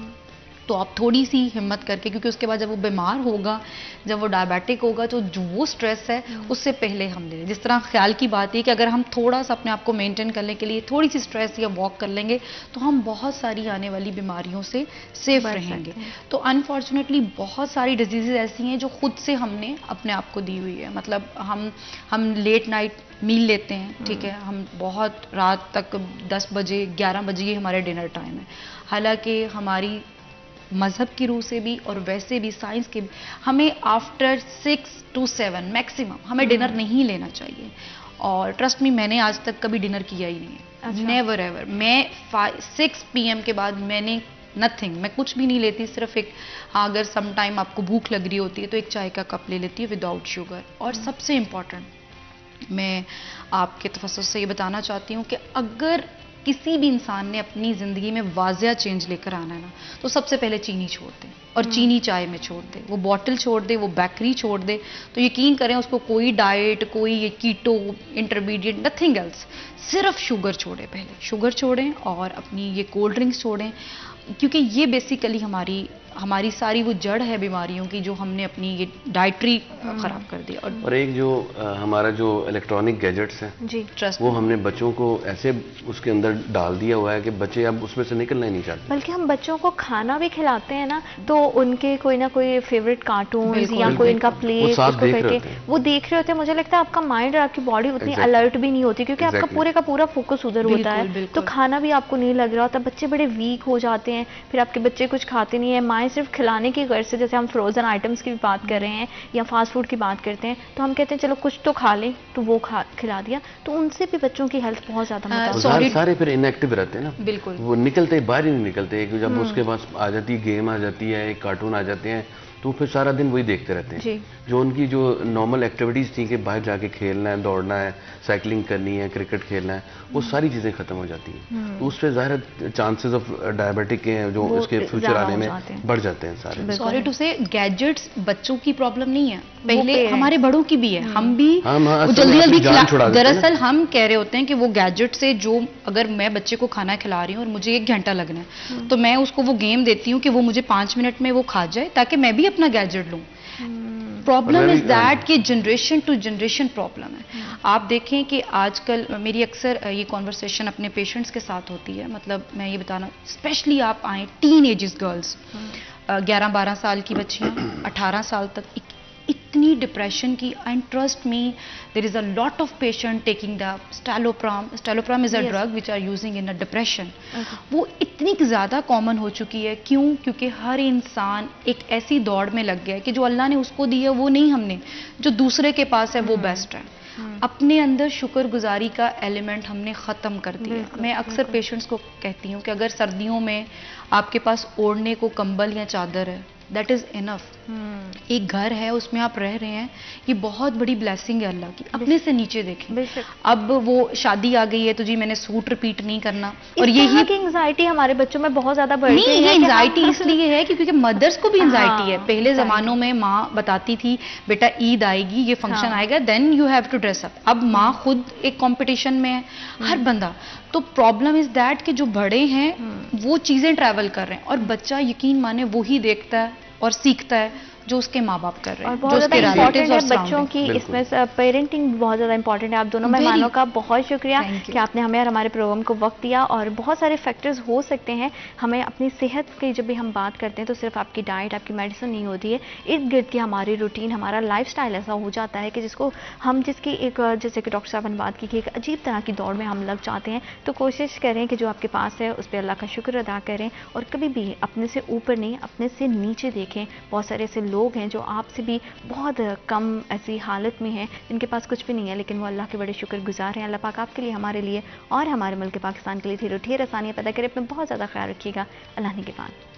तो आप थोड़ी सी हिम्मत करके, क्योंकि उसके बाद जब वो बीमार होगा, जब वो डायबिटिक होगा, तो जो वो स्ट्रेस है उससे पहले हम ले, जिस तरह ख्याल की बात है कि अगर हम थोड़ा सा अपने आप को मेंटेन करने के लिए थोड़ी सी स्ट्रेस या वॉक कर लेंगे तो हम बहुत सारी आने वाली बीमारियों से सेफ रहेंगे। तो अनफॉर्चुनेटली बहुत सारी डिजीजेज ऐसी हैं जो खुद से हमने अपने आप को दी हुई है। मतलब हम लेट नाइट मील लेते हैं, ठीक है, हम बहुत रात तक 10 बजे 11 बजे ये हमारे डिनर टाइम है। हालांकि हमारी मज़हब की रूह से भी और वैसे भी साइंस के भी हमें आफ्टर 6 to 7 मैक्सिमम हमें डिनर नहीं लेना चाहिए। और ट्रस्ट मी, मैंने आज तक कभी डिनर किया ही नहीं है, नेवर एवर। मैं 6 PM के बाद मैंने नथिंग, मैं कुछ भी नहीं लेती, सिर्फ एक, हाँ अगर सम टाइम आपको भूख लग रही होती है तो एक चाय का कप ले लेती है विदाउट शुगर। और सबसे इम्पॉर्टेंट मैं आपके तफस्सुस से ये बताना चाहती हूँ कि अगर किसी भी इंसान ने अपनी ज़िंदगी में वाजिया चेंज लेकर आना है ना, तो सबसे पहले चीनी छोड़ दे, और चीनी चाय में छोड़ दे, वो बॉटल छोड़ दे, वो बेकरी छोड़ दे। तो यकीन करें उसको कोई डाइट, कोई ये कीटो इंटरमीडिएट, नथिंग एल्स, सिर्फ शुगर छोड़े, पहले शुगर छोड़ें और अपनी ये कोल्ड ड्रिंक्स छोड़ें, क्योंकि ये बेसिकली हमारी सारी वो जड़ है बीमारियों की, जो हमने अपनी ये डाइटरी खराब कर दी।
और एक जो हमारा जो इलेक्ट्रॉनिक गैजेट्स हैं
जी,
ट्रस्ट
वो हमने बच्चों को ऐसे उसके अंदर डाल दिया हुआ है कि बच्चे अब उसमें से निकलना ही नहीं चाहते।
बल्कि हम बच्चों को खाना भी खिलाते हैं ना, तो उनके कोई ना कोई फेवरेट कार्टून या कोई उनका प्ले उसको करके वो देख रहे होते हैं। मुझे लगता है आपका माइंड और आपकी बॉडी उतनी अलर्ट भी नहीं होती, क्योंकि आपका पूरे का पूरा फोकस उधर होता है, तो खाना भी आपको नहीं लग रहा होता। बच्चे बड़े वीक हो जाते हैं, फिर आपके बच्चे कुछ खाते नहीं है। माएँ सिर्फ खिलाने की गर्ज से, जैसे हम फ्रोजन आइटम्स की भी बात कर रहे हैं या फास्ट फूड की बात करते हैं, तो हम कहते हैं चलो कुछ तो खा लें, तो वो खिला दिया, तो उनसे भी बच्चों की हेल्थ बहुत ज्यादा
सारे फिर इनएक्टिव रहते हैं ना,
बिल्कुल
वो निकलते बाहर ही नहीं निकलते। जब उसके पास आ जाती है गेम, आ जाती है एक कार्टून आ जाते हैं, तो फिर सारा दिन वही देखते रहते हैं। जो उनकी जो नॉर्मल एक्टिविटीज थी कि बाहर जाके खेलना है, दौड़ना है, साइकिलिंग करनी है, क्रिकेट खेलना है, वो सारी चीजें खत्म हो जाती हैं। तो उससे ज़ाहिर चांसेस ऑफ डायबिटिक के जो इसके फ्यूचर आने में बढ़ जाते हैं सारे।
सॉरी टू से, गैजेट्स बच्चों की प्रॉब्लम नहीं है, पहले हमारे बड़ों की भी है। हम भी जल्दी जल्दी दरअसल हम कह रहे होते हैं कि वो गैजेट से, जो अगर मैं बच्चे को खाना खिला रही हूँ और मुझे 1 घंटा लगना है, तो मैं उसको वो गेम देती हूँ कि वो मुझे 5 मिनट में वो खा जाए, ताकि मैं भी अपना गैजेट लूँ। प्रॉब्लम इज दैट कि जनरेशन टू जनरेशन प्रॉब्लम है। आप देखें कि आजकल मेरी अक्सर ये कॉन्वर्सेशन अपने पेशेंट्स के साथ होती है। मतलब मैं ये बताना, स्पेशली आप आए टीन एजेस गर्ल्स, 11-12 साल की बच्चियाँ 18 साल तक, इतनी डिप्रेशन की, and trust me there is a lot of patient taking the citalopram is a drug which are using in a depression. वो इतनी ज़्यादा कॉमन हो चुकी है। क्यों? क्योंकि हर इंसान एक ऐसी दौड़ में लग गया है कि जो अल्लाह ने उसको दी है वो नहीं, हमने जो दूसरे के पास है वो बेस्ट है। अपने अंदर शुक्रगुजारी का एलिमेंट हमने ख़त्म कर दिया। मैं अक्सर पेशेंट्स को कहती हूँ कि अगर सर्दियों में आपके पास ओढ़ने को कंबल या चादर है, दैट इज़ इनफ। एक घर है, उसमें आप रह रहे हैं, ये बहुत बड़ी ब्लेसिंग है अल्लाह की। अपने से नीचे देखें। अब वो शादी आ गई है तो जी मैंने सूट रिपीट नहीं करना, और यही
की एंजाइटी हमारे बच्चों में बहुत ज्यादा बढ़ गई है।
ये एंजाइटी इसलिए है क्योंकि मदर्स को भी एंजाइटी है। पहले जमानों में माँ बताती थी बेटा ईद आएगी, ये फंक्शन आएगा, then you have to dress up. अब माँ खुद एक कंपटीशन में है, हर बंदा। तो प्रॉब्लम इज दैट कि जो बड़े हैं वो चीजें ट्रैवल कर रहे हैं, और बच्चा यकीन माने वो ही देखता है और सीखता है जो उसके माँ बाप कर रहे हैं, जो उसके रिलेटिव्स और
बच्चों की। इसमें पेरेंटिंग बहुत ज़्यादा इंपॉर्टेंट है। आप दोनों मेहमानों का बहुत शुक्रिया कि आपने हमें और हमारे प्रोग्राम को वक्त दिया। और बहुत सारे फैक्टर्स हो सकते हैं, हमें अपनी सेहत की जब भी हम बात करते हैं तो सिर्फ आपकी डाइट, आपकी मेडिसिन नहीं होती है, इर्द गिर्द की हमारी रूटीन, हमारा लाइफस्टाइल ऐसा हो जाता है कि जिसकी एक, जैसे कि डॉक्टर साहब ने बात की कि एक अजीब तरह की दौड़ में हम लग जाते हैं। तो कोशिश करें कि जो आपके पास है उस पर अल्लाह का शुक्र अदा करें, और कभी भी अपने से ऊपर नहीं, अपने से नीचे देखें। बहुत सारे ऐसे लोग हैं जो आपसे भी बहुत कम ऐसी हालत में हैं, जिनके पास कुछ भी नहीं है, लेकिन वो अल्लाह के बड़े शुक्रगुजार हैं। अल्लाह पाक आपके लिए, हमारे लिए और हमारे मुल्क पाकिस्तान के लिए ढेर आसानियाँ पैदा करे। अपने बहुत ज़्यादा ख्याल रखिएगा। अल्लाह निगहबान।